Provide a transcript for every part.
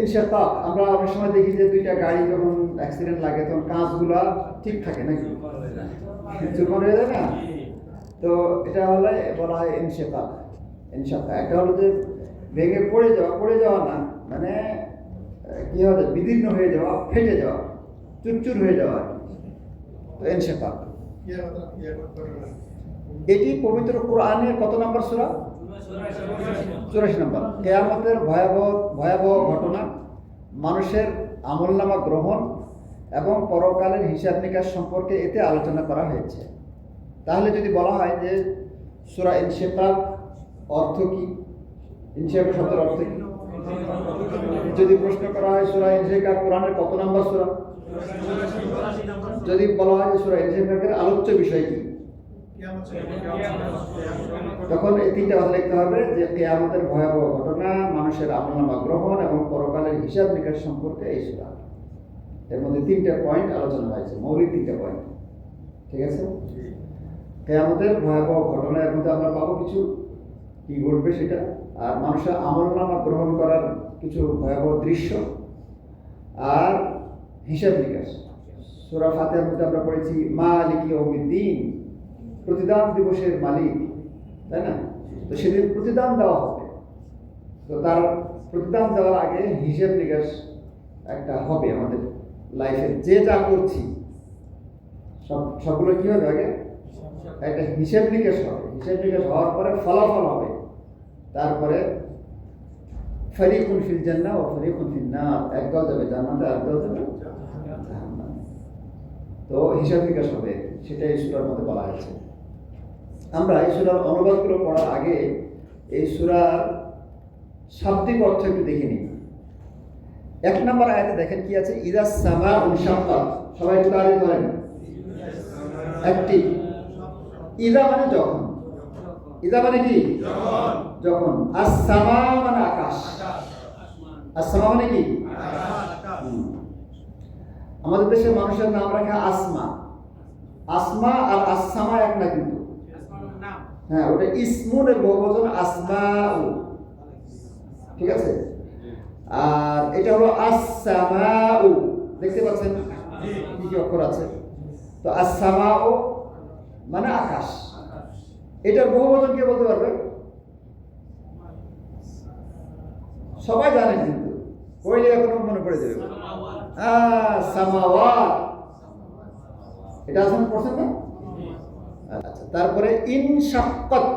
ইনশাআল্লাহ আমরা অনেক সময় দেখি যে দুইটা গাড়ি যখন অ্যাক্সিডেন্ট লাগে তখন কাঁচগুলা ঠিক থাকে নাকি চুরমার হয়ে যায় না। তো এটা হলে বলা হয় ইনশাআল্লাহ। ইনশাআল্লাহ একটা হলো যে ভেঙে পড়ে যাওয়া না, মানে কি হবে, বিদীর্ণ হয়ে যাওয়া, ফেটে যাওয়া, চুরচুর হয়ে যাওয়া। তো ইনশাআল্লাহ এটি পবিত্র কোরআনের কত নম্বর সূরা? 84 নম্বর। কিয়ামতের ভয়াবহ ঘটনা, মানুষের আমলনামা গ্রহণ এবং পরকালের হিসাব নিকাশ সম্পর্কে এতে আলোচনা করা হয়েছে। তাহলে যদি বলা হয় যে সূরা ইনশিকাক অর্থ কি, ইনশিকাক শব্দের অর্থ কি, যদি প্রশ্ন করা হয় সূরা ইনশিকাক কোরআনের কত নম্বর সূরা, যদি বলা হয় যে সূরা ইনশিকাকের আলোচ্য বিষয় কি, তখন এই তিনটা কথা লিখতে হবে যে কিয়ামতের ভয়াবহ ঘটনা, মানুষের আমলনামা গ্রহণ এবং পরকালের হিসাব নিকাশ সম্পর্কে এই সূরা। এর মধ্যে তিনটা পয়েন্ট আলোচনা হয়েছে, মৌলিক তিনটা পয়েন্ট। ঠিক আছে, কিয়ামতের ভয়াবহ ঘটনা, এর মধ্যে আমরা পাবো কিছু কি ঘটবে সেটা, আর মানুষের আমলনামা গ্রহণ করার কিছু ভয়াবহ দৃশ্য, আর হিসাব নিকাশ। সূরা ফাতিহার মধ্যে আমরা পড়েছি মালিকি ইয়াউমিদ্দিন, প্রতিদান দিবসের মালিক, তাই না? তো সেদিন প্রতিদান দেওয়া হবে। তো তার প্রতিদান দেওয়ার আগে হিসাব নিকাশ একটা হবে আমাদের লাইফে, যে যা করছি সবগুলো কি হবে, আগে একটা হিসাব নিকাশ হবে। হিসাব নিকাশ হওয়ার পরে ফলাফল হবে, তারপরে ফারিকুন ফিল জান্নাহ ওয়া ফারিকুন ফিন নার, একদল যাবে জান্নাতে, একদল যাবে জাহান্নামে। তো হিসাব নিকাশ হবে, সেটা এই সূরার মধ্যে বলা হয়েছে। আমরা এই সূরার অনুবাদগুলো পড়ার আগে এই সূরার শাব্দিক অর্থ একটু দেখে নিই। 1 নম্বর আয়াতে দেখেন কি আছে, ইযা সামাউ ইনশাক্কাত। সবাই একটু তাড়াতাড়ি ধরেন। একটি ইযা মানে যখন, ইযা মানে কি, যখন। আস-সামা মানে আকাশ, আস-সামা মানে কি, আমাদের দেশের মানুষের নাম রাখে আসমা। আসমা আর আস-সামা এক না কিন্তু, হ্যাঁ ওটা ইসমুনের বহুবচন আসমাউ, ঠিক আছে। আর এটা হলো আস-সামাউ, দেখতে পাচ্ছেন কি কি অক্ষর আছে। তো আস-সামাউ মানে আকাশ, এটার বহুবচন কে বলতে পারবে? সবাই জানেন কিন্তু কইলে এখনো মনে পড়ে যাবে। সামাওয়াত, এটা আসলে পড়ছেন না? আচ্ছা, তারপরে ইনশাক্কাত।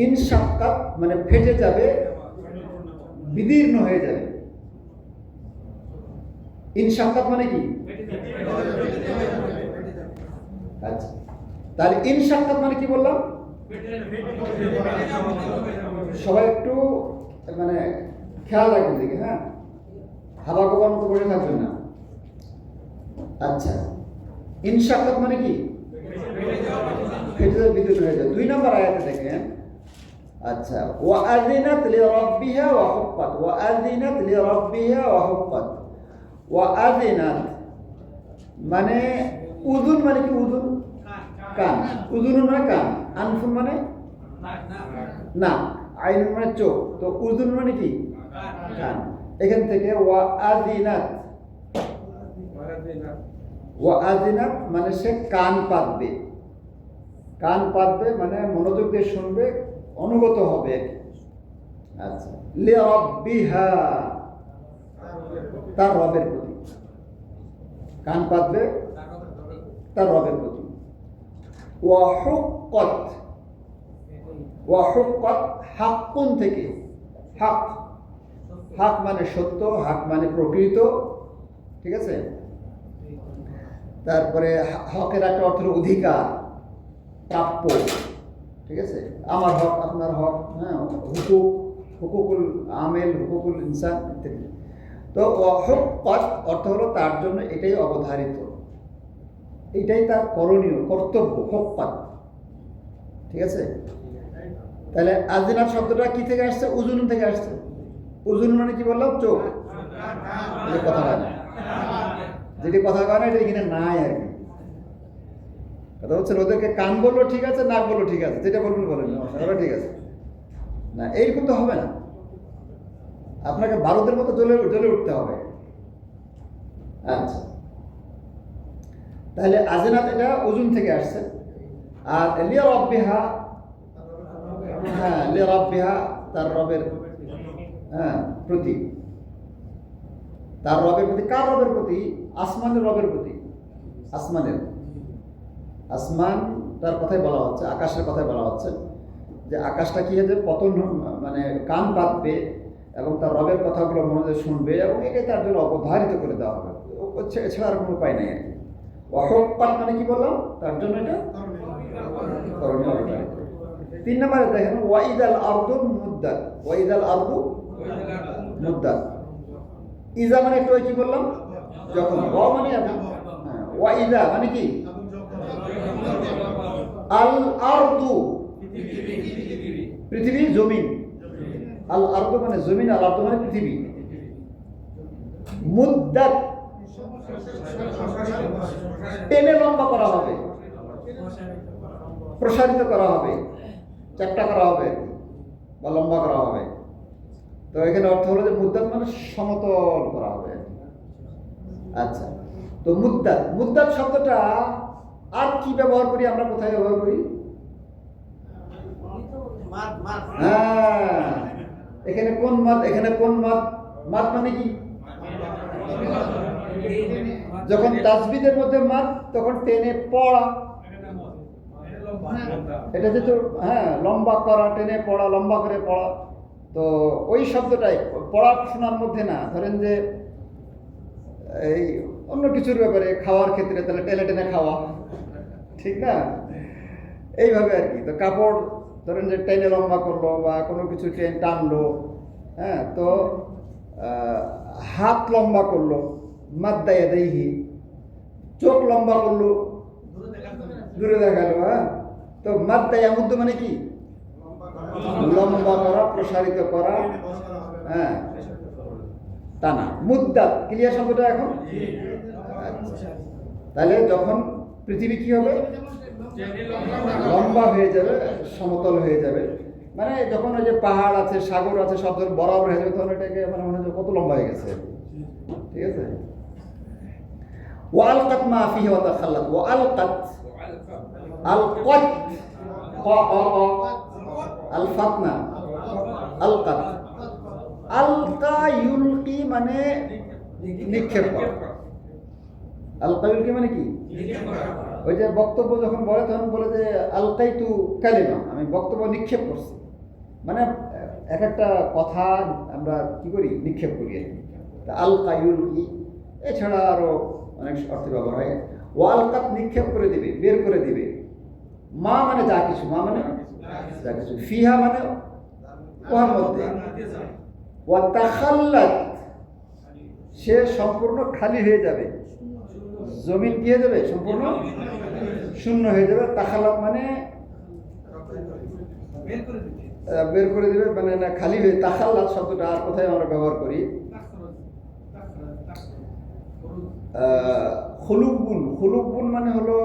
ইনশাক্কাত মানে ফেটে যাবে, বিদীর্ণ হয়ে যাবে। ইনশাক্কাত মানে কি? আচ্ছা, তাহলে ইনশাক্কাত মানে কি বললাম? সবাই একটু মানে খেয়াল রাখবেন দিকে, হ্যাঁ, হাবা গোবার মতো বসে থাকবেন না। আচ্ছা, ইনশাক্কাত মানে কি? ফেটে যাবে, বিদ্যুৎ হয়ে যায়। 2 নম্বর আয়াতে দেখেন, আচ্ছা, ওয়া আযিনাত লিরাব্বিহা ওয়া হুক্কাত, ওয়া আযিনাত লিরাব্বিহা ওয়া হুক্কাত। ওয়া আযিনাত মানে উযুন, মানে কি উযুন? কান। উযুন মানে কান, আনফুন মানে না, আইনুন মানে চোখ। তো উযুন মানে কি? কান। এখান থেকে ওয়া আযিনাত, ওয়া আযিনাত মানে সে কান পাতবে। কান পাতবে মানে মনোযোগ দিয়ে শুনবে, অনুগত হবে। আচ্ছা, লিরাব্বিহা তার রবের প্রতি, কান পাতবে তার রবের প্রতি। ওয়া হুক্কাত, ওয়া হুক্কাত হাক্কুন থেকে, হক, হক মানে সত্য, হক মানে প্রকৃত, ঠিক আছে। তারপরে হকের একটা অর্থ অধিকার, প্রাপ্য, ঠিক আছে। আমার হক, আপনার হক, হ্যাঁ, হুকুক, হুকুকুল আমেল, হুকুকুল ইনসান ইত্যাদি। তো হুক্কাত অর্থ হলো তার জন্য এটাই অবধারিত, এটাই তার করণীয়, কর্তব্য, হুক্কাত, ঠিক আছে। তাহলে আযিনাত শব্দটা কি থেকে আসছে? উযুন থেকে আসছে। উযুন মানে কি বললাম? চোখ। কথা হয় না, যেটি কথা হয় না এটা এখানে নাই আর কি। কথা হচ্ছে ওদেরকে কান বললো ঠিক আছে, নাক বললো ঠিক আছে, যেটা বলবেন বলেন, ওরা ঠিক আছে না, এইরকম তো হবে না। আপনাকে বারুদের মতো জ্বলে জ্বলে উঠতে হবে। আচ্ছা, তাহলে আজিনাত এটা ওজন থেকে আসছে। আর লিয়া রব্বিহা, হ্যাঁ লিয়া রব্বিহা তার রবের, হ্যাঁ প্রতি, তার রবের প্রতি। কার রবের প্রতি? আসমানের রবের প্রতি। আসমানের, আসমান তার কথাই বলা হচ্ছে, আকাশের কথাই বলা হচ্ছে যে আকাশটা কি হয়েছে পতন, মানে কান পাতবে এবং তার রবের কথাগুলো মনে শুনবে এবং এটাই তার জন্য অবধারিত করে দেওয়া হবে, এছাড়া আর কোনো উপায় নেই। অহপাত মানে কি বললাম, তার জন্য এটা করণীয় অবধারিত। 3 নম্বরে দেখেন ওয়াইদাল আরদু মুদ্দাত। ওয়াইদাল আরদু মুদ্দাত, ইজা মানে একটু কি বললাম যখন, ওয়া মানে ওয়াইদা মানে কি আল আরদু পৃথিবী, জমিন। আল আরদু মানে জমিন, আল আরদু মানে পৃথিবী। মুদ্দাত টেনে লম্বা করা হবে, প্রসারিত করা হবে, চ্যাপ্টা করা হবে বা লম্বা করা হবে। তো এখানে অর্থ হলো যে মুদ্দাত মানে সমতল করা হবে। আচ্ছা, তো মুদ্দাত, মুদ্দাত শব্দটা আর কি ব্যবহার করি আমরা, কোথায় ব্যবহার করি? হ্যাঁ, এখানে কোন মাদ, এখানে কোন মাদ? মাদ মানে কি? যখন তাসবিদের মধ্যে মাদ তখন টেনে পড়া, এটা যেহেতু হ্যাঁ লম্বা করা, টেনে পড়া, লম্বা করে পড়া। তো ওই শব্দটাই পড়াশোনার মধ্যে না, ধরেন যে এই অন্য কিছুর ব্যাপারে, খাওয়ার ক্ষেত্রে তাহলে টেনে টেনে খাওয়া, ঠিক না? এইভাবে আর কি। তো কাপড় ধরেন যে টেনে লম্বা করলো বা কোনো কিছু টানলো, হ্যাঁ, তো হাত লম্বা করলো, মাদ্দায়া দেহি, চোখ লম্বা করলো, দূরে দেখালো, হ্যাঁ। তো মাদ্দায়া মুদ্দু মানে কি? লম্বা করা, প্রসারিত করা, হ্যাঁ, টানা। মুদ্দাত ক্লিয়ার শব্দটা এখন? তাহলে যখন পৃথিবী কি হবে? লম্বা হয়ে যাবে, সমতল হয়ে যাবে। মানে যখন ওই যে পাহাড় আছে, সাগর আছে, সব ধর বরাবর হয়ে যাবে, তখন এটাকে মানে মনে হয় কত লম্বা হয়ে গেছে, ঠিক আছে? ওয়ালকাত মা ফিহি ওয়া তাখাল্লাত। ওয়ালকাত, আলকাত, আলফাতনা, আলকাত। আলকা ইউলকি মানে নিক্ষেপ করা। আলকা ইউলকি মানে কি? ওই যে বক্তব্য যখন বলে তখন বলে যে আলকাইতু কালিমা, আমি বক্তব্য নিক্ষেপ করছি। মানে এক একটা কথা আমরা কি করি? নিক্ষেপ করি। আলকা ইউলকি, এছাড়া আরো অনেক অর্থে ব্যবহার হয়। ওয়ালকাত নিক্ষেপ করে দিবে, বের করে দিবে। মা মানে যা কিছু, মা মানে যা কিছু। ফিহা মানে ওহার মধ্যে। ওয়া তাখাল্লাত, সে সম্পূর্ণ খালি হয়ে যাবে। জমিন কি হয়ে যাবে? সম্পূর্ণ শূন্য হয়ে যাবে। তাখাল্লাত মানে বের করে দিবে, মানে না খালি হয়ে। তাখাল্লাত শব্দটা আর কোথায় আমরা ব্যবহার করি? খুলুবুন। খুলুবুন মানে হলো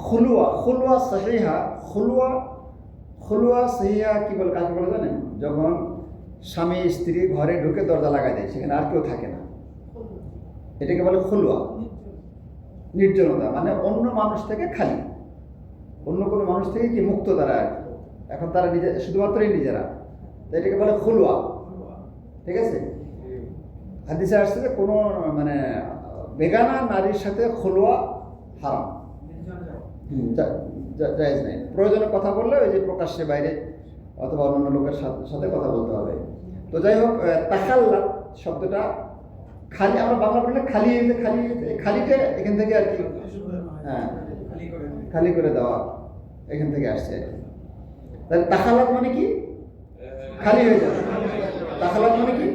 খুলুয়া, খুলুয়া সহিহা। খুলুয়া, খুলুয়া সহিহা কি বলে, কাকে বলে জানেন? যখন স্বামী স্ত্রী ঘরে ঢুকে দরজা লাগাই দেয়, সেখানে আর কেউ থাকে না, এটাকে বলে খুলুয়া। নির্জনতা মানে অন্য মানুষ থেকে খালি, অন্য কোনো মানুষ থেকে কি মুক্ত তারা, এখন তারা নিজে, শুধুমাত্রই নিজেরা, এটাকে বলে খুলুয়া, ঠিক আছে? হাদিসে আসছে যে কোনো মানে বেগানা নারীর সাথে খুলুয়া হারাম, জায়েজ নেই। প্রয়োজনে কথা বললে ওই যে প্রকাশ্যে বাইরে অথবা অন্যান্য লোকের সাথে কথা বলতে হবে। তো যাই হোক, তাখাল্লাত শব্দটা খালি, আমরা বাংলা বললে খালি, খালি, খালিটা এখান থেকে আর কি, হ্যাঁ খালি করে দেওয়া, এখান থেকে আসছে। তাহলে তাখাল্লাত মানে কি? খালি হয়ে যাবে। তাখাল্লাত মানে কি?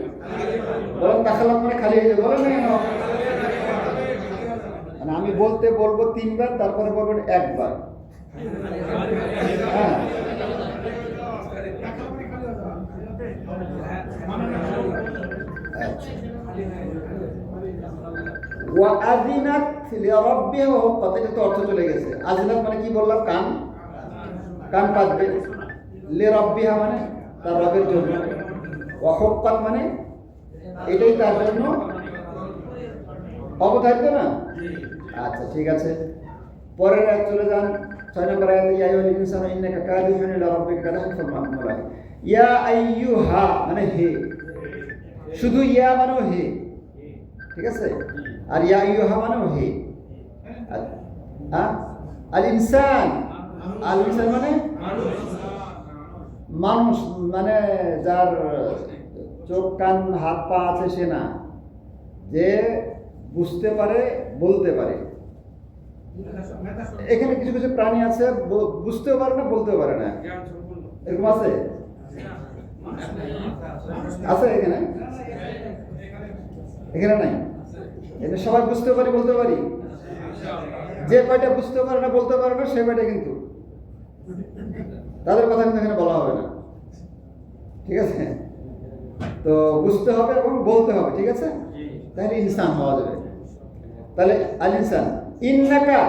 বলেন, তাখাল্লাত মানে খালি হয়ে যাবে, বলেন না? মানে আমি বলবো 3 বার, তারপরে বলবেন 1 বার, হ্যাঁ। ওয়া আযিনাত লিরাব্বিহা, কথাটা তো অর্থ চলে গেছে। আযিনাত মানে কি বললাম? কান, কান পাতবে। লিরাব্বিহা মানে তার রবের জন্য। ওয়াহুক্কাত মানে এটাই তার জন্য অবধারিত না। আচ্ছা ঠিক আছে, পরের আয়াত চলে যান 6 নম্বর আয়াতে, ইয়া আইয়ুহাল ইনসানু ইন্নাকা কাদিহুন ইলা রাব্বিকা কাদহান ফামুলাক। ইয়া আইয়ুহা মানে হে, শুধু ইয়া মানেও হে, ঠিক আছে, আর ইয়া আইয়ুহা মানেও হে। আল ইনসান, আল ইনসান মানে মানুষ, মানে যার চোখ কান হাত পা আছে সে না, যে বুঝতে পারে বলতে পারে। এখানে কিছু কিছু প্রাণী আছে বুঝতেও পারে না বলতেও পারে না, এরকম আছে আছে এখানে এখানে নাই। এটা সবাই বুঝতে পারি বলতে পারি, যে কয়টা বুঝতে পারে না বলতে পারে না সে কয়টা কিন্তু তাদের কথা কিন্তু এখানে বলা হবে না, ঠিক আছে। তো বুঝতে হবে এবং বলতে হবে, ঠিক আছে, তাহলে ইনসান হওয়া যাবে। তাহলে আল ইনসান, ইন্নাকা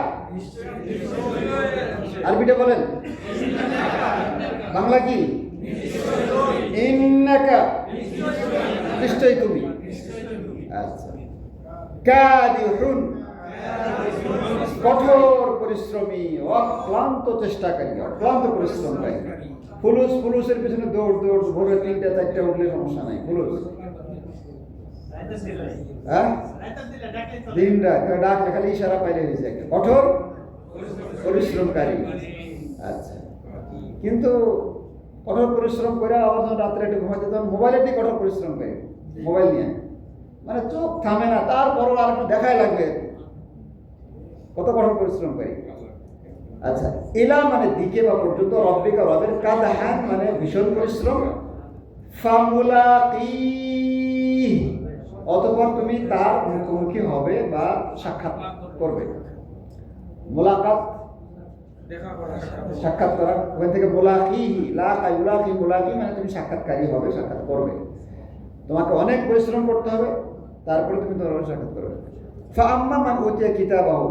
আরবিটা বলেন, বাংলা কি? ইন্নাকা নিশ্চয়ই তুমি। আচ্ছা, কাদিহুন কঠোর পরিশ্রমী, অক্লান্ত চেষ্টাকারী, অক্লান্ত পরিশ্রমকারী। ফুলুসের পিছনে দৌড় দৌড়, ভোরে 3টা 4টা উঠলে সমস্যা নাই। ফুলুস হ্যাঁ দিন রাত ডাকলে খালি ইশারা পাইলে হয়েছে, একটা কঠোর পরিশ্রমকারী। আচ্ছা, কিন্তু কঠোর পরিশ্রম করে আবার যখন রাত্রে একটু ঘুমাইতে তখন মোবাইলে দিয়ে কঠোর পরিশ্রম করে, মোবাইল নিয়ে মানে চোখ থামে না, তারপরও আর একটু দেখাই লাগবে, কত কঠোর পরিশ্রম করি। আচ্ছা, ইলা মানে দিকে বা পর্যন্ত, রব্বিকা রবের, কাদহান মানে ভীষণ পরিশ্রম, ফামুলাকি অতঃপর তুমি তার মুখোমুখি হবে বা সাক্ষাৎ করবে। মোলাকাত সাক্ষাৎ করা, ওখান থেকে মোলাকি, লাকা ইউলাকি, মোলাকি মানে তুমি সাক্ষাৎকারী হবে, সাক্ষাৎ করবে। তোমাকে অনেক পরিশ্রম করতে হবে, তারপরে তুমি তোমার সাক্ষাৎ করবে। ফাআম্মা মান উতিয়া কিতাবাহু,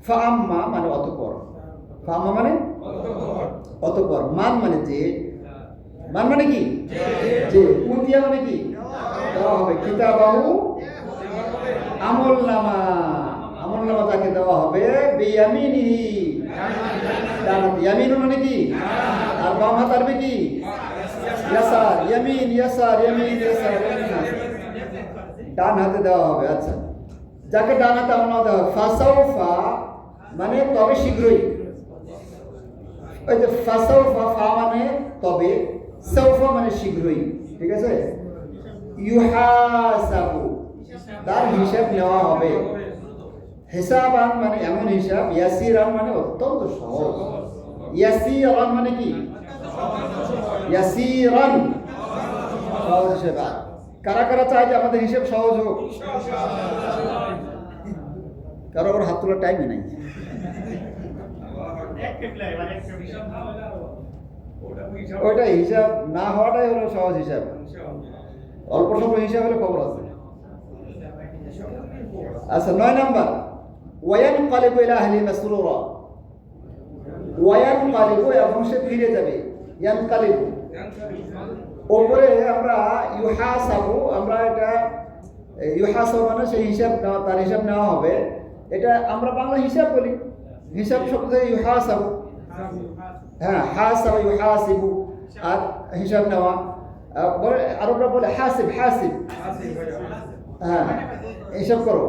ফাআম্মা মানে অতঃপর, ফাআম্মা মানে অতঃপর, মান মানে যে, মান মানে কি? যে, উতিয়া মানে কি? দেওয়া হবে, কিতাবাহু আমলনামা, আমলনামা তাকে দেওয়া হবে, বিয়ামিনিহি ডানহাতে, ইয়ামিন মানে কি? আর বাম হাত আরবি কি? ইয়াসার, ইয়ামিন ইয়াসার, ইয়ামিন ইয়াসার, ডান হাতে দেওয়া হবে। আচ্ছা, যাকে ডান হাতে আমলনামা দেওয়া হবে, ফাসাউফা মানে তবে শীঘ্রই, ওই যে ফাসাউফা, ফা মানে তবে, সাউফা মানে শীঘ্রই, ঠিক আছে। ইউহাসাবু তার হিসাব নেওয়া হবে, হিসাবান মানে এমন হিসাব, ইয়াসিরান মানে অত্যন্ত সহজ, ইয়াসিরান মানে কি? ইয়াসিরান সহজ হিসাব। কারা কারা চায় যে আমাদের হিসাব সহজ হোক? কারো ওর হাত তোলার টাইমই নাই। ওইটা হিসাব না হওয়াটাই হলো সহজ হিসাব, অল্প স্বল্প হিসাব হলে খবর আছে। আচ্ছা, 9 নাম্বার, ওয়ায়ানকালিবু ইলা আহলি মাসরুরা, ওয়ায়ানকালিবু এবং সে ফিরে যাবে, ইয়ানকালিবু ওপরে আমরা ইউহাসাবু, আমরা এটা ইউহাসাবু মানে সেই হিসাব নেওয়া, তার হিসাব নেওয়া হবে, এটা আমরা বাংলা হিসাব বলি, হিসাব শব্দ ইউহাসাবু, হ্যাঁ হাসাবা ইউহাসিবু, আর হিসাব নেওয়া, আরবরা বলে হাসিব, হাসিব, হ্যাঁ হিসাব করো,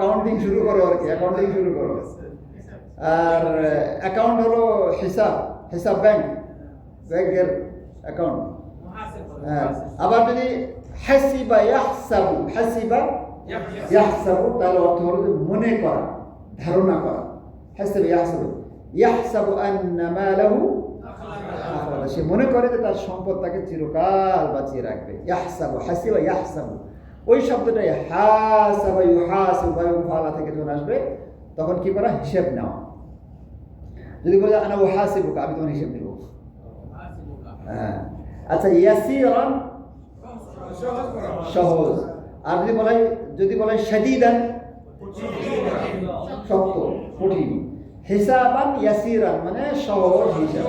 কাউন্টিং শুরু করো আর কি, অ্যাকাউন্টিং শুরু করো। আর অ্যাকাউন্ট হলো হিসাব, হিসাব ব্যাংকের অ্যাকাউন্ট। হ্যাঁ, আবার যদি হাসিবা ইয়াহসাবু, হাসিবা ইয়াহসাবু তাহলে অর্থ হলো যে মনে করা, ধারণা করা। হাসিবা ইয়াহসাবু, ইয়াহসাবু আন্না মালাহু আখলাদা, সে মনে করে যে তার সম্পদ তাকে চিরকাল বাঁচিয়ে রাখবে। ইয়াহসাবু, হাসিবা ইয়াহসাবু, ওই শব্দটাই হাসাবা ইউহাসিবু বা মুফাআলা থেকে যখন আসবে তখন কি করা? হিসাব নেওয়া। যদি বলে আনা উহাসিবুকা, আমি তোমার হিসাব নেব। হ্যাঁ, আচ্ছা, ইয়াসিরান সহজ, আর যদি বলে শাদীদান শক্ত কঠিন। হিসাবান ইয়াসিরান মানে সহজ হিসাব,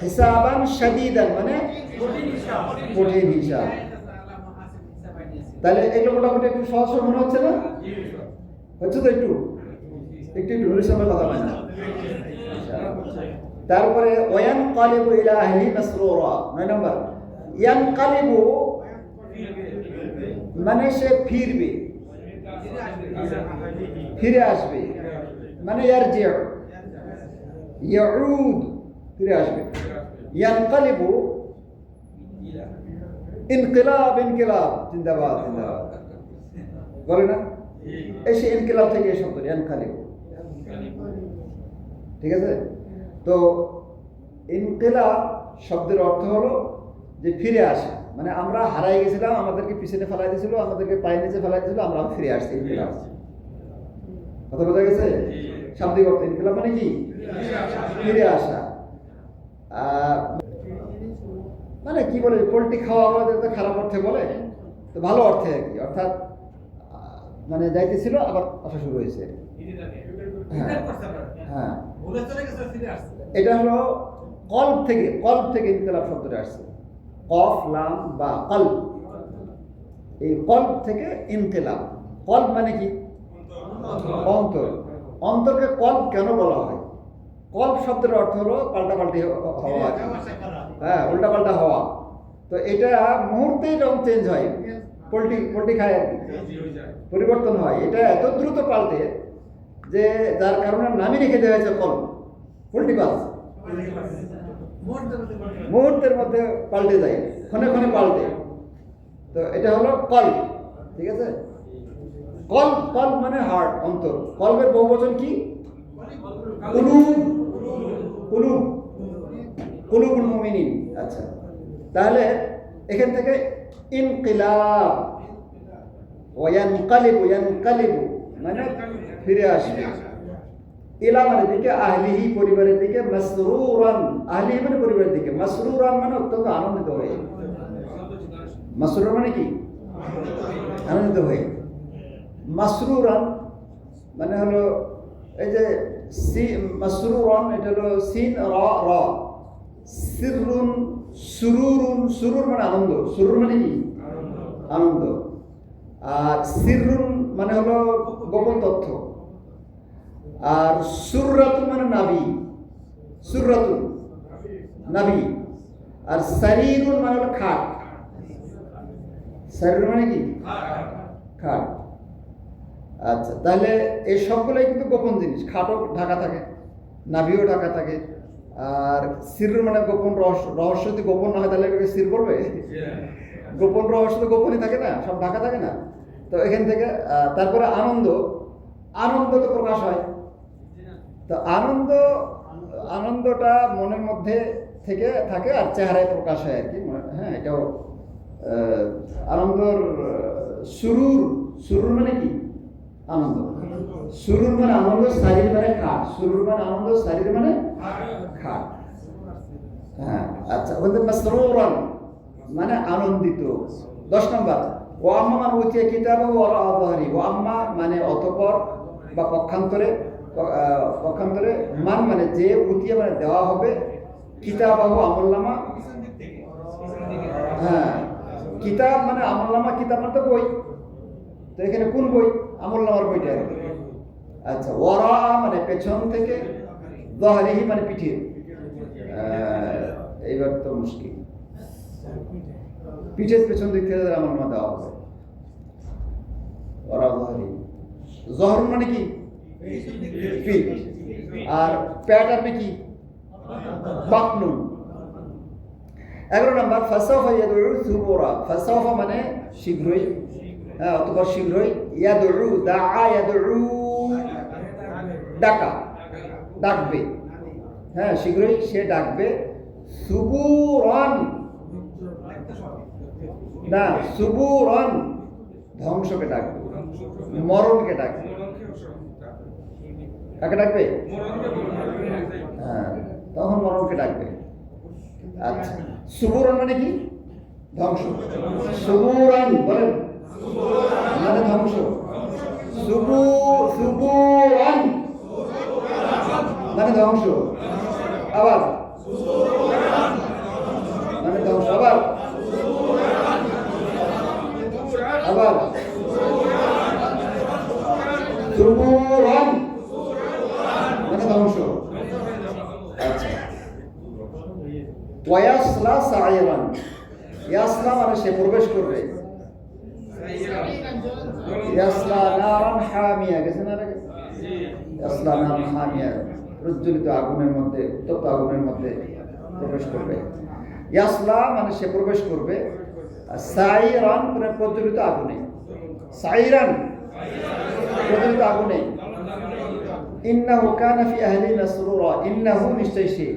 হিসাবান শাদীদান মানে কঠিন হিসাব। তাহলে এগুলো মোটামুটি একটু সহজ মনে হচ্ছে না? হচ্ছে তো একটু একটু একটু নুরুল ইসলামের কথা হয় না। তারপরে ওয়ান কালিবু ইলা আহলি মাসরুরা, 9 নম্বর। ইয়ান কালিবু মানে সে ফিরবে, ফিরে আসবে, মানে ইয়ারজিউ, ইয়াউদ, ফিরে আসবে। ইয়ান কালিবু ইনকিলাব, ইনকিলাব, জিন্দাবাদ জিন্দাবাদ বলে না, এসে ইনকিলাব থেকে এই শব্দ ইয়ান কালিবু, ঠিক আছে? তো ইনকিলাব শব্দের অর্থ হলো যে ফিরে আসা, মানে আমরা হারাই গেছিলাম, আমাদেরকে পিছনে ফেলাই দিয়েছিল, আমাদেরকে পায়ের নিচে ফেলাই দিয়েছিল, আমরা ফিরে আসছি, ইনকিলাব। কথা বোঝা গেছে? শাব্দিক অর্থ ইনকিলাব মানে কি? ফিরে আসা। মানে কি বলে, পোল্ট্রি খাওয়া আমাদের তো খারাপ অর্থে বলে, তো ভালো অর্থে আর কি, অর্থাৎ মানে যাইতেছিল আবার আসা শুরু হয়েছে। হ্যাঁ, এটা হলো কল্ব থেকে, কল্ব থেকে ইনকিলাব শব্দটা আসছে, কফ লাম বা কল্ব, এই কল্ব থেকে ইনকিলাব। কল্ব মানে কি? অন্তর। অন্তরকে কল্ব কেন বলা হয়? কল্ব শব্দের অর্থ হলো পাল্টাপাল্টি হওয়া, হ্যাঁ, উল্টাপাল্টা হওয়া। তো এটা মুহূর্তেই রং চেঞ্জ হয়, পোল্ট্রি খায় আর কি, পরিবর্তন হয়। এটা এত দ্রুত পাল্টে যে যার কারণে নামই রেখে দেওয়া হয়েছে কল্ব, পোল্ট্রি বাস। মুহূর্তের মধ্যে পাল্টে যায়, ক্ষণে ক্ষণে পাল্টে। তো এটা হলো কল্ব, ঠিক আছে? কল্ব, কল্ব মানে হার্ট, অন্তর। কল্বের বহুবচন কি? কুলুব, কুলুব, কুলুবুল মুমিনিন। আচ্ছা, তাহলে এখান থেকে ইনকিলাব, ওয়ানকালিবু, ইয়ানকালিবু মানে ফিরে আসবে, ইলা মানে দিকে, আহলিহি পরিবারের দিকে, মাসরুরান, আহলিহি মানে পরিবারের দিকে, মাসরুরান মানে অত্যন্ত আনন্দিত হয়ে। মাসরুর মানে কি? আনন্দিত হয়ে। মাসরুরান মানে হলো এই যে মাসরুরান, এটা হলো সিন রা রা, সিররুন, সুরুরুন, সুরুর মানে আনন্দ, সুরুর মানে কি? আনন্দ। আর সিররুন মানে হলো গোপন তথ্য। আর সুররাতুন মানে নাবি, সুররাতুন নাবি। আর সারিরুন মানে হলো খাট, সারির মানে কি? খাট। আচ্ছা, তাহলে এই সবগুলোই কিন্তু গোপন জিনিস। খাটও ঢাকা থাকে, নাভিও ঢাকা থাকে। আর সির মানে গোপন রহস্য, রহস্য যদি গোপন না হয় তাহলে এটাকে সির করবে? গোপন রহস্য তো গোপনই থাকে না, সব ঢাকা থাকে না। তো এখান থেকে তারপরে আনন্দ, আনন্দ তো প্রকাশ হয়। তো আনন্দ, আনন্দটা মনের মধ্যে থেকে থাকে আর চেহারায় প্রকাশ হয় আর কি। হ্যাঁ, এটাও আনন্দর সুরুর, সুরুর মানে কি? আনন্দ। সুরুর মানে আনন্দ, শারীর মানে খাট, সুরুর মানে আনন্দ, শারীর মানে খাট। হ্যাঁ, আচ্ছা, ওদের মাসরুরান মানে আনন্দিত। 10 নম্বর, ওয়া আম্মা মান উতিয়া কিতাবাহু ওয়ারা যাহরি, ওয়া আম্মা মানে অতঃপর বা পক্ষান্তরে, পক্ষান্তরে, মান মানে যে, উতিয়া মানে দেওয়া হবে, কিতাবাহু আমলনামা, হ্যাঁ, কিতাব মানে আমলনামা, কিতাব মানে তো বই। তো এখানে কোন বই? আমলনামার বইটা আর কি। আচ্ছা, ওয়ারা মানে পেছন থেকে, যাহরিহি মানে পিঠে। এইবার তো মুশকিল, পিঠের পেছন দিক থেকে আমলনামা দেওয়া হবে, ওয়ারা যাহরিহি। জহর মানে কি? পিঠ। আর প্যাট আপনি কি? বাকনুন। 11 নম্বর, ফাসাউফা ইয়াদউ সুবুরা, ফাসাউফা মানে শীঘ্রই, হ্যাঁ, অথবা শীঘ্রই, ইয়াদউ দাআ ইয়াদউ ডাকা, ডাকবে, হ্যাঁ, শীঘ্রই সে ডাকবে। সুবুরান না, সুবুরান ধ্বংসকে ডাকবে, মরণকে ডাকবে। কাকে ডাকবে? হ্যাঁ, তখন মরণকে ডাকবে। আচ্ছা, সুবুরান মানে কি? ধ্বংস। সুবুরান বলেন মানে ধ্বংস। সুবুরান মানে ধ্বংস। আবার মানে ধ্বংস। আবার আবার সুবুরান মানে ধ্বংস। আচ্ছা, ওয়ায়াসলা সাইরান, ইয়াসলা মানে সে প্রবেশ করবে, ইয়াসলা নারান হামিয়া, গেছে না আগে? ইয়াসলা নারান হামিয়া, প্রজ্বলিত আগুনের মধ্যে, উত্তপ্ত আগুনের মধ্যে প্রবেশ করবে। ইয়াসলা মানে সে প্রবেশ করবে, সাইরান মানে প্রজ্বলিত আগুনে, সাইরান প্রজ্বলিত আগুনে। ইন্নাহু কানা ফি আহলি মাসরুরা, ইন্নাহু নিশ্চয় সে,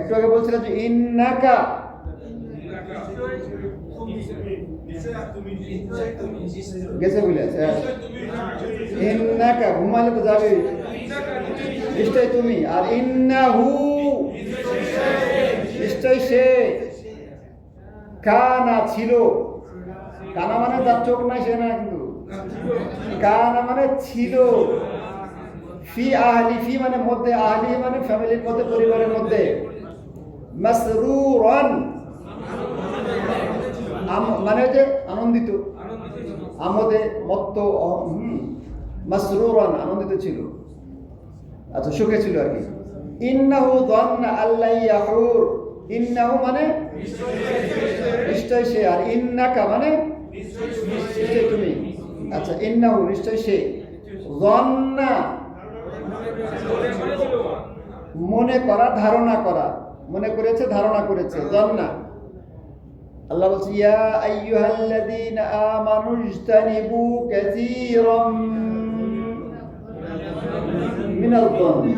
একটু আগে বলছিলাম যে ইন্নাকা, গেছে বলেছে ইন্নাকা, ঘুমালে তো যাবে, নিশ্চয় তুমি, আর ইন্নাহু নিশ্চয় সে, কানা ছিল, কানা মানে তার চোখ নাই সে না, কিন্তু কানা মানে ছিল, ফি আহলি, ফি মানে মধ্যে, আহলি মানে ফ্যামিলির মধ্যে, পরিবারের মধ্যে, মাসরুরান মানে যে আনন্দিত, আমোদে মত্ত, মাসরুরান আনন্দিত ছিল, আচ্ছা সুখে ছিল আর কি। ইন্নাহু যান্না আল্লা ইয়াহুর, ইন্নাহু মানে নিশ্চয় সে, আর ইন্নাকা মানে নিশ্চয় তুমি। আচ্ছা, ইন্নাহু নিশ্চয় সে, যান্না মনে করা, ধারণা করা, মনে করেছে, ধারণা করেছে, যান্না। আল্লাহ বলছে ইয়া আইয়ুহাল্লাযীনা আমানু ইজতানিবু কাসীরাম মিনাল যান্নি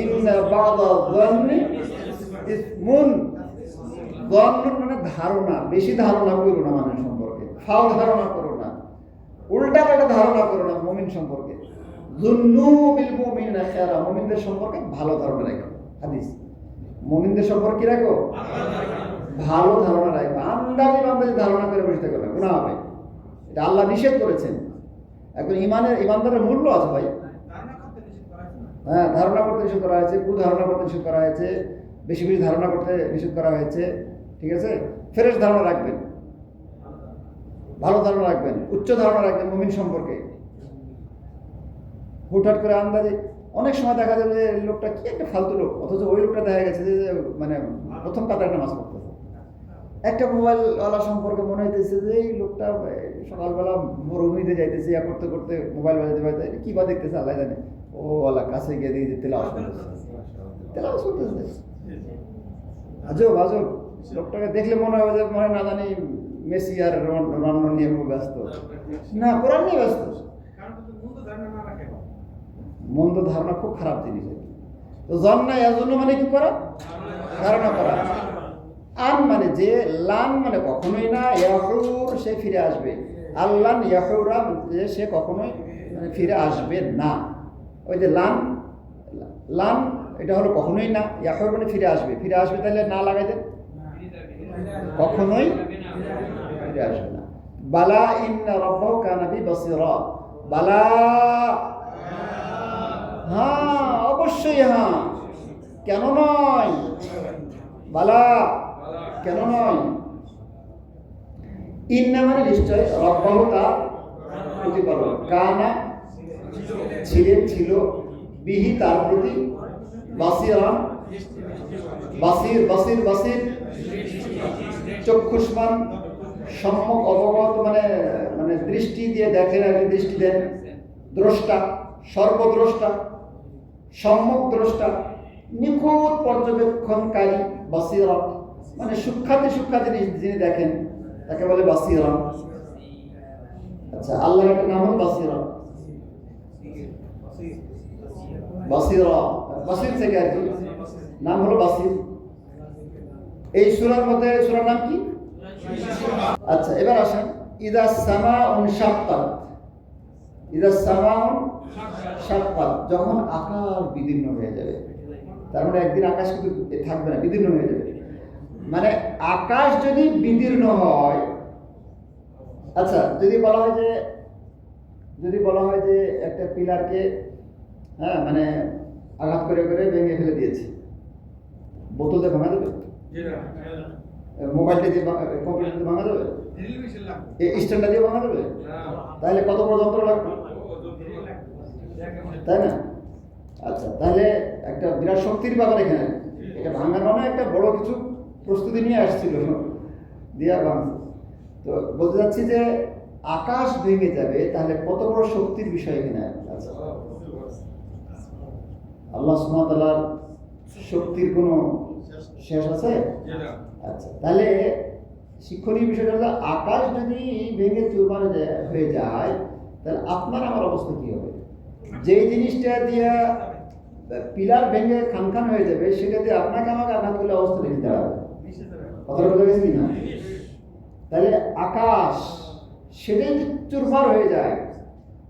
ইন্না বা'দাল যান্নি ইসমুন। যান্ন মানে ধারণা, বেশি ধারণা করো না মানুষ সম্পর্কে, ফাও ধারণা করো না, উল্টা পাল্টা ধারণা করো না মুমিন সম্পর্কে। যুন্নু বিল মুমিনিনা খায়রা, মুমিনদের সম্পর্কে ভালো ধারণা রাখো। হাদিস, মুমিনদের সম্পর্কে রাখো ভালো ধারণা রাখবে, আন্দাজে বান্দাজে ধারণা করে বসে থাকবে না, গুনাহ হবে, এটা আল্লাহ নিষেধ করেছেন। এখন ইমানদারের মূল্য আছে ভাই, হ্যাঁ, ধারণা করতে নিষেধ করা হয়েছে, কুধারণা করতে নিষেধ করা হয়েছে, বেশি বেশি ধারণা করতে নিষেধ করা হয়েছে, ঠিক আছে? ফ্রেশ ধারণা রাখবেন, ভালো ধারণা রাখবেন, উচ্চ ধারণা রাখবেন মুমিন সম্পর্কে। হুটহাট করে আন্দাজে, অনেক সময় দেখা যাবে যে লোকটা কি একটা ফালতু লোক, অথচ ওই লোকটা দেখা গেছে যে মানে প্রথম কাতারে নামাজ পড়তেছে। একটা মোবাইলওয়ালা সম্পর্কে মনে হইতেছে যে এই লোকটা সকালবেলা মরুভূমিতে যাইতেছে, ইয়া করতে করতে মোবাইল বাজাতে বাজাতে কি বা দেখতেছে আল্লাহ জানে, ও আল্লাহ কাছে গিয়ে দিয়ে তেলাওয়াত করতেছে, আজব আজব। লোকটাকে দেখলে মনে হবে যে মনে না জানি মেসি আর রোনাল্ডো নিয়ে ব্যস্ত, না কোরআন নিয়ে ব্যস্ত। মন্দ ধারণা খুব খারাপ জিনিস। তো জন্না ইয়াজুন্ন মানে কি করা, ধারণা করা। আন মানে যে, লান মানে কখনোই না, ইয়াহুর সে ফিরে আসবে, আল্লাহ ইয়াহুরা যে সে কখনোই মানে ফিরে আসবে না। ওই যে লান, লান এটা হলো কখনোই না, ইয়াহুর মানে ফিরে আসবে, ফিরে আসবে তাহলে না লাগাই দেন, কখনোই ফিরে আসবে না। বালা ইন্না রাব্বাহু কানা বি বাসীরা, বালা হ্যাঁ অবশ্যই, হ্যাঁ কেন নয়, বালা কেন নয়। ইন্না মানে নিশ্চয়, রব্বাহু তার প্রতিপালক, কানা ছিলেন ছিল, বিহি তার প্রতি, বাসীরান বাসীর বাসীর বাসীর চক্ষুষ্মান, সম্যক অবগত মানে মানে দৃষ্টি দিয়ে দেখেন আর দৃষ্টি দেন, দ্রষ্টা সর্বদ্রষ্টা, সম্যক দ্রষ্টা, নিখুঁত পর্যবেক্ষণকারী, বাসীরা মানে সূক্ষ্মাতি সূক্ষ্ম জিনিস যিনি দেখেন তাকে বলে বাসীরা। আচ্ছা, আল্লাহর একটা নাম হল বাসীরা, বাসীরা বাসীর থেকে আর কি নাম হলো বাসীর। এই সূরার মধ্যে, সূরার নাম কি? আচ্ছা, এবার আসেন, ইদা সামাউন শাক্কাত, ইদা সামাউন শাক্কাত, যখন আকাশ বিদীর্ণ হয়ে যাবে, তার মানে একদিন আকাশ কিন্তু থাকবে না, বিদীর্ণ হয়ে যাবে। মানে আকাশ যদি বিদীর্ণ হয়, আচ্ছা যদি বলা হয় যে একটা পিলারকে হ্যাঁ মানে আঘাত করে করে ভেঙে ফেলে দিয়েছে, বোতল দিয়ে ভাঙা যাবে? মোবাইলটা দিয়ে কম্পিউটার দিয়ে ভাঙা যাবে, স্ট্যান্ডটা দিয়ে ভাঙা যাবে, তাহলে কত বড় যন্ত্র লাগবে, তাই না? আচ্ছা, তাহলে একটা বিরাট শক্তির ব্যাপার এখানে, এটা ভাঙার মানে একটা বড় কিছু প্রস্তুতি নিয়ে আসছিল দিয়া ভাঙছে। তো বলতে যাচ্ছি যে আকাশ ভেঙে যাবে, তাহলে কত বড় শক্তির বিষয় এখানে আছে। আল্লাহ সুবহানাহু ওয়া তাআলার শক্তির কোনো শেষ আছে? আচ্ছা, তাহলে শিক্ষণীয় বিষয়টা হলো আকাশ যদি ভেঙে চুরমার হয়ে যায়, তাহলে আপনার আমার অবস্থা কি হবে? যেই জিনিসটা দিয়া পিলার ভেঙে খান খান হয়ে যাবে, সেটা দিয়ে আপনাকে আমাকে আঘাত করলে অবস্থা দেখতে হবে। কথাটা বোঝা গেছে কিনা? তাহলে আকাশ সেটাই চুরমার হয়ে যায়,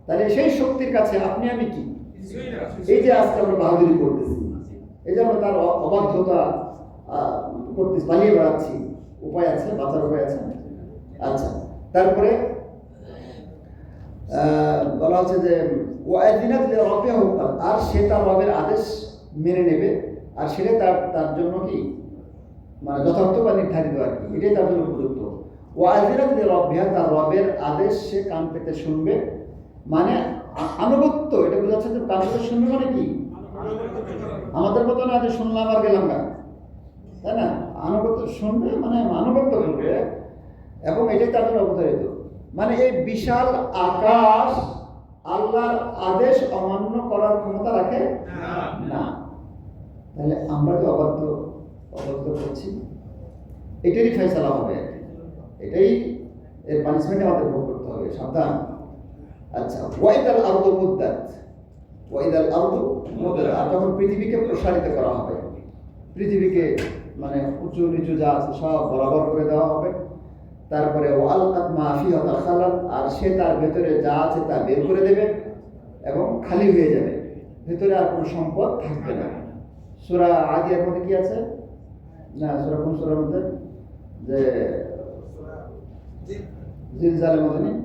তাহলে সেই শক্তির কাছে আপনি আমি কি? এই যে আজকে আমরা বাহাদুরি করতেছি, এই যে আমরা তার অবাধ্যতা করতেছি, পালিয়ে বেড়াচ্ছি, উপায় আছে, বাঁচার উপায় আছে? আচ্ছা, তারপরে বলা হচ্ছে যে আর সে তার রবের আদেশ মেনে নেবে, আর সেটাই তার জন্য কি মানে যথার্থ বা নির্ধারিত আর কি, এটাই তার জন্য উপযুক্ত। তার রবের আদেশ সে কান পেতে শুনবে, মানে আনুগত্য, এটা বোঝাচ্ছে যে কান পেতে শুনবে মানে কি? আমাদের মতো না যে শুনলাম আর গেলাম না, তাই না? আনুগত্য শুনবে মানে আনুগত্য করবে, এবং এটাই তার জন্য অবধারিত। মানে এই বিশাল আকাশ আল্লাহর আদেশ অমান্য করার ক্ষমতা রাখে না। তাহলে আমরা যে অবাধ্য করছি, এটারই ফয়সালা হবে, এটাই এর পানিশমেন্ট আমাদের ভোগ করতে হবে, সাবধান। আচ্ছা, ওয়াইদাল আরদু মুদ্দাত, ওয়াইদাল আরদু মুদ্দাত, আর যখন পৃথিবীকে প্রসারিত করা হবে, পৃথিবীকে মানে উঁচু নিচু যা আছে সব বরাবর করে দেওয়া হবে। তারপরে ওয়ালকাত মা ফিহা তাখালাত, আর সে তার ভেতরে যা আছে তা বের করে দেবে এবং খালি হয়ে যাবে, ভেতরে আর কোনো সম্পদ থাকবে না। সূরা আদিয়ার মধ্যে কি আছে না, সূরা কোন সূরার মধ্যে যে জিলজালের মধ্যে নেই,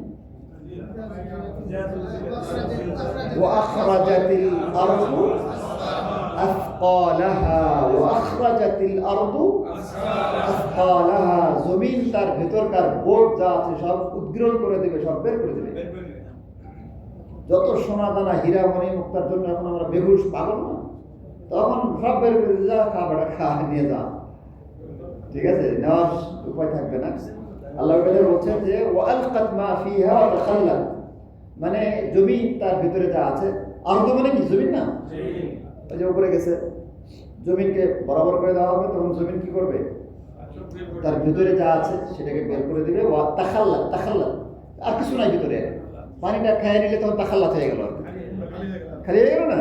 ওয়াখরাজাতিল আরদু আথকালাহা, ওয়াখরাজাতিল আরদু আথকালাহা, জমিন তার ভেতরকার বোঝ যা আছে সব উদ্গীরণ করে দেবে, সব বের করে দেবে। যত সোনা দানা হীরা মণি মুক্তার জন্য এখন আমরা বেহুশ পাগল না, তখন সব বের করে দিতে, যা খা বেটা খা, নিয়ে যা, ঠিক আছে, নেওয়ার উপায় থাকবে না। আল্লাহ বলছেন যে ওয়ালকাত মা ফিহা ওয়া তাখাল্লাত, মানে জমি তার ভিতরে যা আছে, আরদ মানে কি জমিন না, ওই যে উপরে গেছে, জমিনকে বরাবর করে দেওয়া হবে, তখন জমিন কি করবে? তার ভিতরে যা আছে সেটাকে বের করে দিবে। ওয়া তাখাল্লাত, তাখাল্লাত আর কিছু নাই ভিতরে, পানিটা খেয়ে নিলে তখন তাখাল্লাত হয়ে গেল, খালি হয়ে গেল না,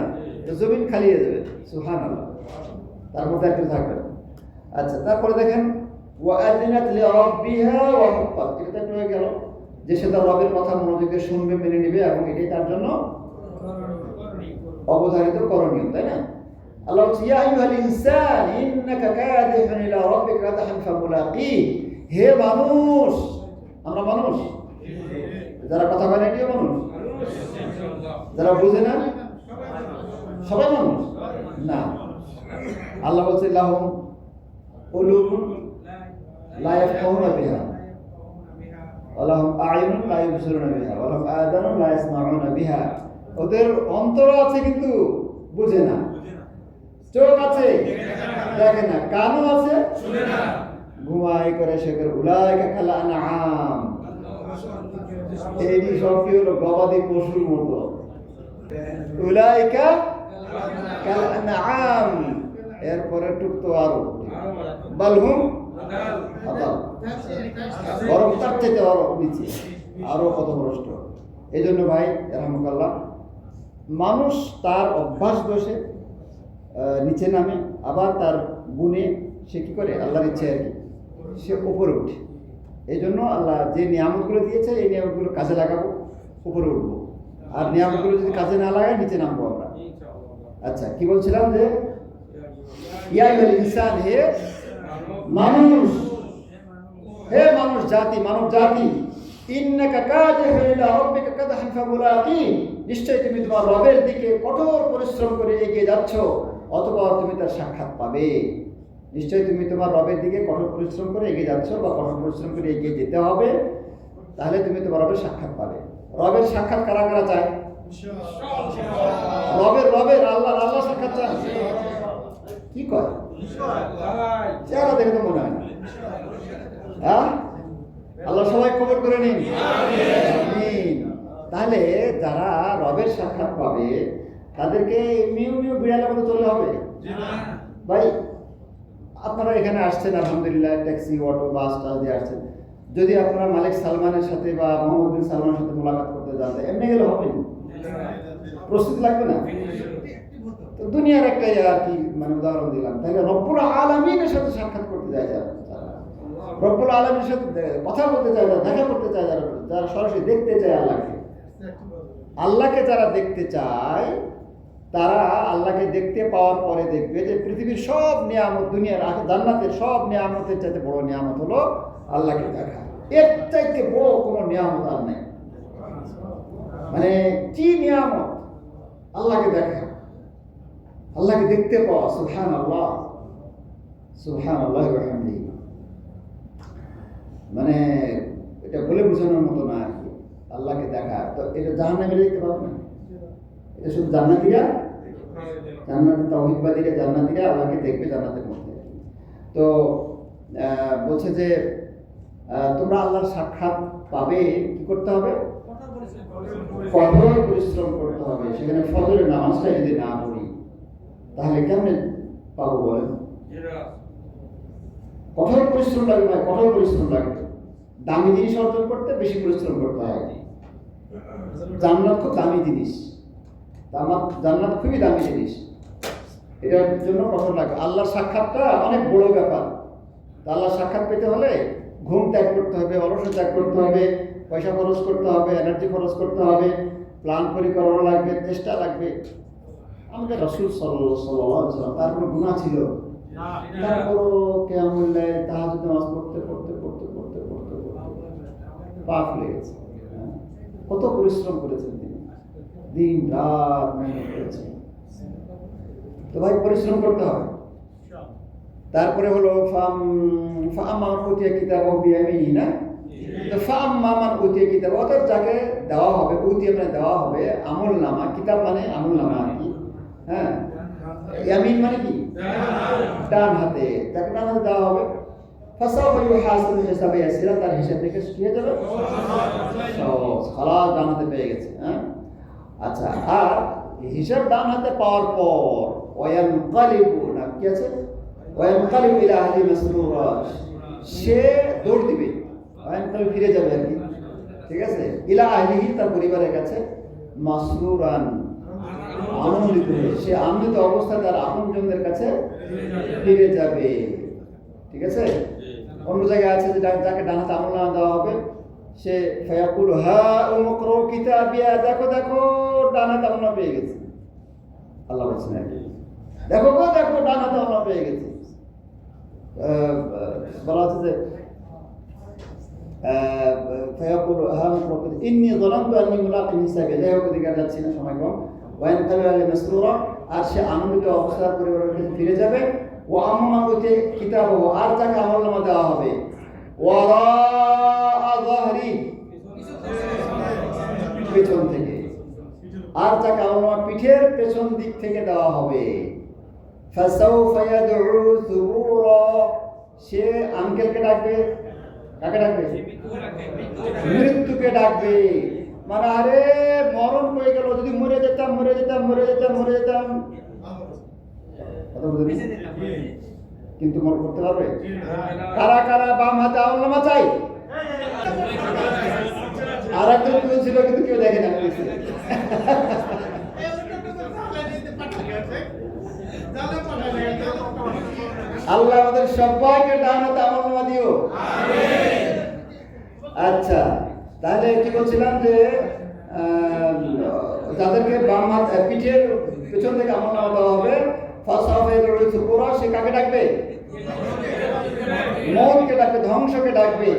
জমিন খালি হয়ে যাবে। সুবহানাল্লাহ, তার মধ্যে একটু থাকবে। আচ্ছা, তারপরে দেখেন ওয়াআযিনাত লিরাব্বিহা ওয়া হুক্কাত, এটা একটু হয়ে গেল যে সে তার রবের কথা মনোযোগ দিয়ে শুনবে, মেনে নেবে, এবং এটাই তার জন্য অবধারিত করণীয়, তাই না? আল্লাহ বলছে ইয়া আইয়ুহাল ইনসান ইন্নাকা কাদিহুন ইলা রাব্বিকা কাদহান ফামুলাকি, হে মানুষ, আমরা মানুষ, যারা কথা বলে এটিও মানুষ, যারা বুঝে না সবাই মানুষ না। আল্লাহ বলছে লাহুম কুলুবুন লা ইয়াফকাহুনা বিহা ওয়া লাহুম আ'য়ুনুন লা ইবসিরুনা বিহা ওয়া লাহুম আযানুন লা ইয়াসমাউনা বিহা, ওদের অন্তর আছে কিন্তু বুঝে না, চোখ আছে দেখে না, কানও আছে শুনে না, ঘুমাই করে সে করে, উলাইকা কাল আনআম, এই সব কি হলো? গবাদি পশুর মতো। উলাইকা কাল আনআম, এরপরে টুক তো আরো বালহুম আদাল, বরং তার চাইতে আরো নিচে, আরো কত ভ্রষ্ট। এই জন্য ভাই রাহমাকাল্লাহ, মানুষ তার অভ্যাস দোষে নিচে নামে, আবার তার গুণে সে কি করে? আল্লাহর ইচ্ছে আর কি, সে উপরে উঠে। এই জন্য আল্লাহ যে নিয়ামতগুলো দিয়েছে, এই নিয়ামতগুলো কাজে লাগাবো, উপরে উঠবো, আর নিয়ামতগুলো যদি কাজে না লাগায় নিচে নামবো আমরা। আচ্ছা, কি বলছিলাম যে ইয়া আইয়ুহাল ইনসান, হে মানুষ, হে মানুষ জাতি, মানব জাতি, ইন্নাকা কাদিহুন ইলা রাব্বিকা কাদহান ফামুলাকি, নিশ্চয়ই তুমি তোমার রবের দিকে কঠোর পরিশ্রম করে এগিয়ে যাচ্ছ, অতঃপর তুমি তার সাক্ষাৎ পাবে। নিশ্চয়ই তুমি তোমার রবের দিকে কঠোর পরিশ্রম করে এগিয়ে যাচ্ছ বা কঠোর পরিশ্রম করে এগিয়ে যেতে হবে, তাহলে তুমি তোমার রবের সাক্ষাৎ পাবে। রবের সাক্ষাৎ কারা কারা চায়? রবের আল্লাহ সাক্ষাৎ চান। কি কয়? চেহারা দেখে তো মনে হয় না। হ্যাঁ, আল্লাহ সবাই কবুল করে নিন। আমিন। তাহলে যারা রবের সাক্ষাৎ পাবে তাদেরকে মিউ বিড়ালের মতো চললে হবে? ভাই, আপনারা এখানে আসছেন আলহামদুলিল্লাহ, ট্যাক্সি, অটো, বাস টাস দিয়ে আসছেন। যদি আপনারা মালিক সালমানের সাথে বা মোহাম্মদ বিন সালমানের সাথে মোলাকাত করতে যান, এমনি গেলে হবে না? প্রস্তুতি লাগবে না? তো দুনিয়ার একটা আর কি মানে উদাহরণ দিলাম। তাহলে রব্বুল আলামিনের সাথে সাক্ষাৎ করতে যায় যারা, রব্বুল আলামিনের সাথে কথা বলতে চায়, যারা দেখা করতে চায়, যারা সরাসরি দেখতে চায় আল্লাহকে যারা দেখতে চায়, তারা আল্লাহকে দেখতে পাওয়ার পরে দেখবে যে পৃথিবীর সব নিয়ামত, দুনিয়ার জান্নাতের সব নিয়ামতের চাইতে বড় নিয়ামত হলো আল্লাহকে দেখা। এর চাইতে বড় কোনো নিয়ামত আর নেই। মানে কি নিয়ামত? আল্লাহকে দেখা, আল্লাহকে দেখতে পাওয়া। সুবহানাল্লাহ, সুবহানাল্লাহি ওয়া বিহামদিহি। মানে এটা বলে বোঝানোর মতো না আর কি, আল্লাহকে দেখা। তো এটা জাহান্নামে দেখতে পাবো না, এটা শুধু জান্নাতীরা, জান্নাতে তাওহীদবাদীরা, জান্নাতীরা আল্লাহকে দেখবে জান্নাতের মধ্যে। তো বলছে যে তোমরা আল্লাহর সাক্ষাৎ পাবে, কি করতে হবে? কঠোর পরিশ্রম করতে হবে। সেখানে ফজরের নামাজটা যদি না পড়ি তাহলে কেমনে পাবো বলেন? কঠোর পরিশ্রম লাগবে না, কঠোর পরিশ্রম লাগবে। দামি জিনিস অর্জন করতে বেশি পরিশ্রম করতে হয়। জান্নাত খুব দামি জিনিস, জান্নাত খুবই দামি জিনিস, এটার জন্য কঠোর লাগবে। আল্লাহর সাক্ষাৎটা অনেক বড় ব্যাপার। আল্লাহর সাক্ষাৎ পেতে হলে ঘুম ত্যাগ করতে হবে, অলস ত্যাগ করতে হবে, পয়সা খরচ করতে হবে, এনার্জি খরচ করতে হবে, প্ল্যান পরিকল্পনা লাগবে, চেষ্টা লাগবে। আমাদের রাসূল সাল্লাল্লাহু আলাইহি ওয়াসাল্লাম, তার কোনো গুনাহ ছিল? তারপরও কিয়ামুল লাইল, তাহাজ্জুদ নামাজ পড়তে পা ফুলে গেছে। কত পরিশ্রম করেছেন তিনি, দিন রাত মেহনত করেছেন। তো ভাই, পরিশ্রম করতে হবে। তারপরে হলো ফাআম্মা মান উতিয়া কিতাবাহু বিয়ামিনিহি, না? তো ফাআম্মা মান উতিয়া কিতাবাহু, অর্থাৎ যাকে দেওয়া হবে, উতিয়া মানে দেওয়া হবে আমলনামা, কিতাব মানে আমলনামা আর কি। হ্যাঁ, ইয়ামিন মানে কি? ডান হাতে, যাকে ডান হাতে দেওয়া হবে, ফাসাউফা ইউহাসাবু হিসাবান ইয়াসীরা, তার হিসাব থেকে কি হয়ে যাবে? সহজ, খালাস, ডান হাতে পেয়ে গেছে। হ্যাঁ, আচ্ছা। আর হিসাব ডান হাতে পাওয়ার পর ওয়ায়ানকালিবু, না কি আছে? ওয়ায়ানকালিবু ইলা আহলি মাসরুরা, সে দৌড় দিবে, ওয়ায়ানকালিবু ফিরে যাবে আর কি। ঠিক আছে? ইলা আহলিহি, তার পরিবারের কাছে, মাসরুরান, আনন্দিত হয়ে, সে আনন্দিত অবস্থায় তার আপনজনদের কাছে ফিরে যাবে। ঠিক আছে? অন্য জায়গায় আছে যে যাকে ডান হাতে আমলনামা দেওয়া হবে, সে ফায়াকুল হা উমকরু কিতাবিয়া, দেখো দেখো ডান হাতে আমলনামা পেয়ে গেছে। আল্লাহ বলছেন দেখো গো দেখো ডান হাতে আমলনামা পেয়ে গেছে। বলা হচ্ছে যে ফায়াকুল হা উমকরু ইন্নী যালামতু আন্নী মুলাকিন হিসাবিয়া, যাই হোক দিকে যাচ্ছি না, সময় কম। ওয়ায়ানকালিবু আলা মাসরুরা, আর সে আনন্দিত অবস্থায় পরিবারের কাছে ফিরে যাবে। ও আম্মা উতে কিতাবাহু, আর যাকে আমলনামা দেওয়া হবে ওয়ারাআ যাহরি, পেছন থেকে, আর যাকে আমলনামা পিঠের পেছন দিক থেকে দেওয়া হবে। ফাসাউফা ইয়াদউ সুবুরা, সে আঙ্কেলকে ডাকবে, কাকে ডাকবে? মৃত্যুকে ডাকবে। মানে আরে মরণ হয়ে গেল, যদি মরে যেতাম। কিন্তু মনে করতে পারবে? কারা কারা বাম হাতে আমলনামা চাই? আর একজন তুলছিল কিন্তু কেউ দেখে না। আল্লাহ আমাদের সবাইকে ডান হাতে আমলনামা দিও। আচ্ছা, তাহলে কি বলছিলাম যে যাদেরকে বাম হাত পিঠের পেছন থেকে আমলনামা দেওয়া হবে, সে কাকে ডাকবে? মৌতকে ডাকবে, ধ্বংসকে ডাকবে।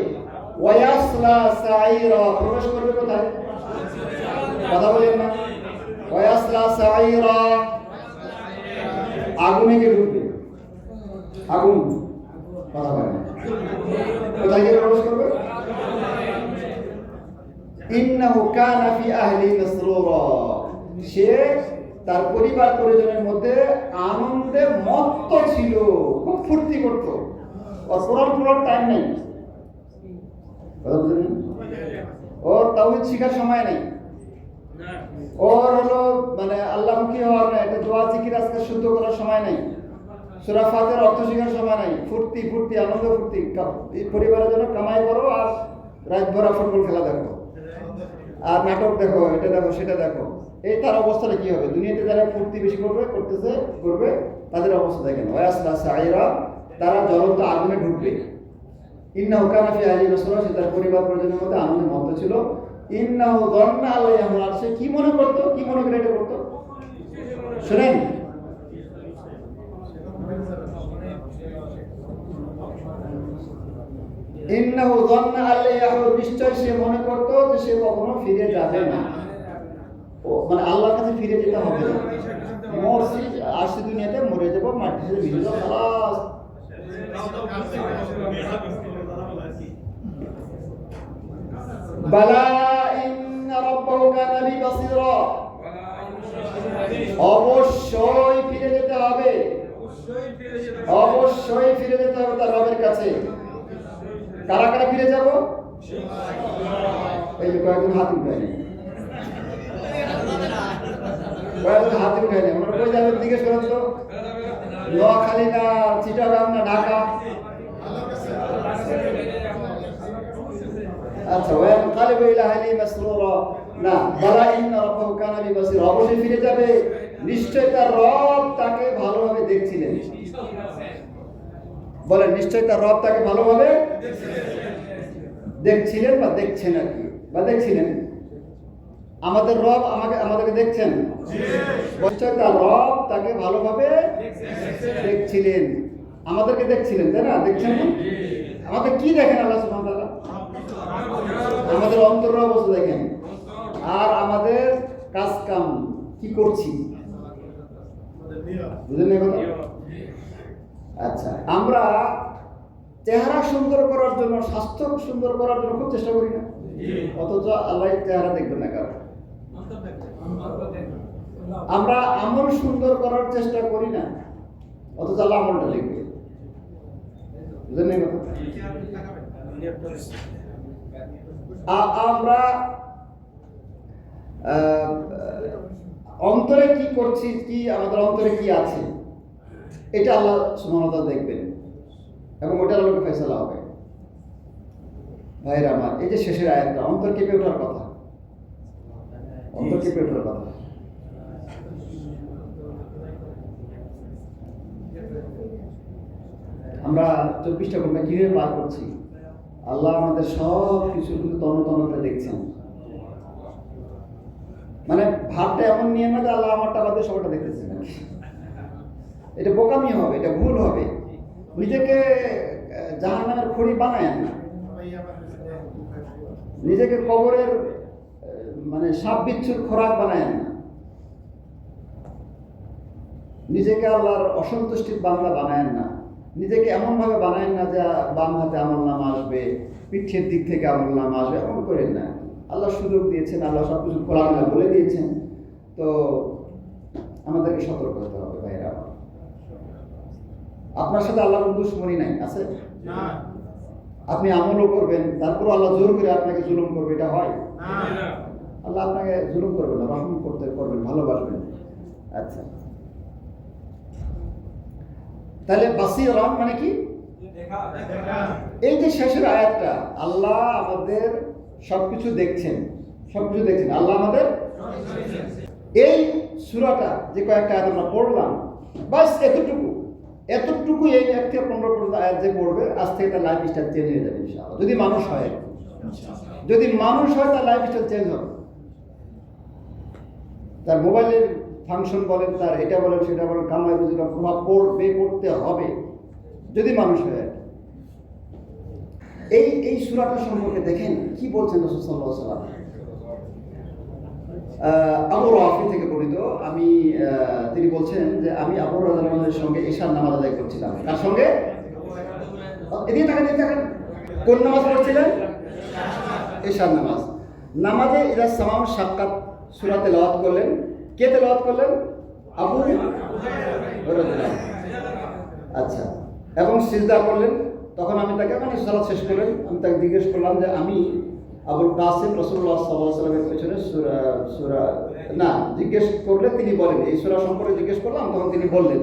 ওয়ায়াসলা সাইরা, প্রবেশ করবে কোথায়? কথা বলেন না। ওয়ায়াসলা সাইরা, আগুনে গিয়ে ঢুকবে। আগুন কথা বলে না। কোথায় গিয়ে প্রবেশ করবে? ইন্নাহু কানা ফি আহলি মাসরুরা, সে তার পরিবার পরিজনের মধ্যে আনন্দে মত্ত ছিল, খুব ফুর্তি করতো। ওর পুরার টাইম নেই, ওর তাওহীদ শিখার সময় নেই, ওর হলো মানে আল্লাহমুখী হওয়ার নাই, একটা দোয়া জিকির আজকে শুদ্ধ করার সময় নেই, সূরা ফাতিহার অর্থ শেখার সময় নেই। ফুর্তি আনন্দ ফুর্তি, পরিবারের জন্য কামাই করো আর রাত ভরা ফুটবল খেলা দেখো আর নাটক দেখো, এটা দেখো সেটা দেখো। এই তার অবস্থাটা কি হবে? দুনিয়াতে যারা ফুর্তি বেশি করবে তাদের অবস্থা দেখেন, ওয়াসলা সাইরা, তারা জ্বলন্ত আগুনে ঢুকবে। ইন্নাহু কানা ফি আহলি মাসরুরা, সে তার পরিবার পরিজনের মধ্যে আনন্দে মত্ত ছিল। ইন্নাহু যান্না আল্লাহ ইয়াহমুল আরশ, সে কি মনে করতো, কি মনে করে এটা করতো শুনেন। ইন্নাহু যান্না আল্লাহ ইয়াহমুল, নিশ্চয় সে মনে করতো যে সে কখনো ফিরে যাবে না, ও মানে আল্লাহর কাছে ফিরে যেতে হবে না। মরছি, আসছি দুনিয়াতে, মরে যাবো, মাটিতে ভিজে যাবো, খালাস। বালা ইন্না রাব্বাহু কানা বি বাসীরা, অবশ্যই ফিরে যেতে হবে, অবশ্যই ফিরে যেতে হবে তার রবের কাছে। কারা কারা ফিরে যাব? এই যে কয়েকজন হাত উঠায়নি, কয়েকজন হাত উঠায়নি। আমরা কই যাবেন জিজ্ঞেস করেন তো? নোয়াখালী না চিটাগাং না ঢাকা? আচ্ছা, ওয়ানকালিবু ইলা আহলিহি মাসরুরা, না, বালা ইন্না রাব্বাহু কানা বি বাসীরা, অবশ্যই ফিরে যাবে, নিশ্চয় তার রব তাকে ভালোভাবে দেখছিলেন। বলেন, নিশ্চয় তার রব তাকে ভালোভাবে দেখছিলেন বা দেখছেন আর কি, বা দেখছিলেন। আমাদের রব আমাদেরকে দেখছেন, নিশ্চয় তার রব তাকে ভালোভাবে দেখছিলেন, আমাদেরকে দেখছিলেন, তাই না? দেখছেন না? আমাদের কি দেখেন আল্লাহ সুবহানাহু ওয়া তাআলা? আমাদের অন্তরের অবস্থা দেখেন, আর আমাদের কাজ কাম কি করছি, বুঝলেন না কথা? আচ্ছা, আমরা চেহারা সুন্দর করার জন্য, স্বাস্থ্য সুন্দর করার জন্য খুব চেষ্টা করি না, অথচ আল্লাহ চেহারা দেখবেন না কারণ। আমরা আমল সুন্দর করার চেষ্টা করি না, অথচ আল্লাহ আমলটা দেখবে, বুঝলেন না কথা? আমরা অন্তরে কি করছি, কি আমাদের অন্তরে কি আছে, এটা আল্লাহ সুবহানাহু ওয়া তাআলা দেখবেন এবং ওটার আলোকে ফয়সালা হবে। ভাইরা আমার, এই যে শেষের আয়াতটা, অন্তর কেঁপে ওঠার কথা, অন্তর কেঁপে ওঠার কথা। আমরা 24টা ঘন্টা কিভাবে পার করছি, আল্লাহ আমাদের সব কিছু কিন্তু তন্ন করে দেখছেন। মানে ভাবটা এমন নিয়ে না যে আল্লাহ আমারটা বাদে সবটা দেখতেছেন, এটা বোকামি হবে, এটা ভুল হবে। নিজেকে জাহান্নামের খড়ি বানায় না, নিজেকে কবরের মানে সাপ বিচ্ছুর খোরাক বানায় না, নিজেকে আল্লাহর অসন্তুষ্টির বান্দা বানায় না, নিজেকে এমন ভাবে বানায় না যে বাম হাতে আমল নামা আসবে, পিঠের দিক থেকে আমল নামা আসবে, এমন করেন না। আল্লাহ সুযোগ দিয়েছেন, আল্লাহ সবকিছু খোলামেলা বলে দিয়েছেন, তো আমাদেরকে সতর্ক হতে হবে। ভাইরা, আপনার সাথে আল্লাহর দুশমনি নাই, আছে? আপনি আমলও করবেন, তারপর আল্লাহ জোর করে আপনাকে জুলুম করবে, এটা হয়? আল্লাহ আপনাকে জুলুম করবেন না, রহম করবেন, ভালোবাসবেন। আচ্ছা, তাহলে বাসীরান মানে কি? এই যে শেষের আয়াতটা, আল্লাহ আমাদের সবকিছু দেখছেন, আল্লাহ আমাদের এই সূরাটা যে কয়েকটা আয়াত আমরা পড়লাম, বাস এতটুকু এই 1 থেকে 15 পর্যন্ত আয়াত যে পড়বে, আজ থেকে তার লাইফ স্টাইল চেঞ্জ হয়ে যাবে ইনশাআল্লাহ। যদি মানুষ হয় তার লাইফ স্টাইল চেঞ্জ হবে। তার মোবাইলের ফাংশন বলেন, তার এটা বলেন সেটা বলেন, কামাই রুজির প্রভাব পড়তে হবে যদি মানুষ হয়। এই সূরাটা সম্পর্কে দেখেন কি বলছেন রাসূল সাল্লাল্লাহু আলাইহি ওয়াসাল্লাম। আবু রাফি থেকে বর্ণিত, তিনি বলছেন যে আমি আবু রাদিয়াল্লাহু আনহুর সঙ্গে ঈশার নামাজ আদায় করছিলাম। তার সঙ্গে এদিকে তাকান, কোন নামাজ পড়ছিলেন? ঈশার নামাজ। নামাজে ইদা সামাম সাক্কাত সূরা তেলাওয়াত করলেন। কে তেলাওয়াত করলেন? আবু রাদিয়াল্লাহু। আচ্ছা, এবং সিজদা করলেন। তখন আমি তাকে, মানে সালাত শেষ করলেন, আমি তাকে জিজ্ঞেস করলাম যে আমি আবুল কাসিম রাসূলুল্লাহ সাল্লাল্লাহু আলাইহি ওয়াসাল্লামের পেছনে সূরা না, জিজ্ঞেস করলে তিনি বলেন, এই সূরা সম্পর্কে জিজ্ঞেস করলাম, তখন তিনি বললেন।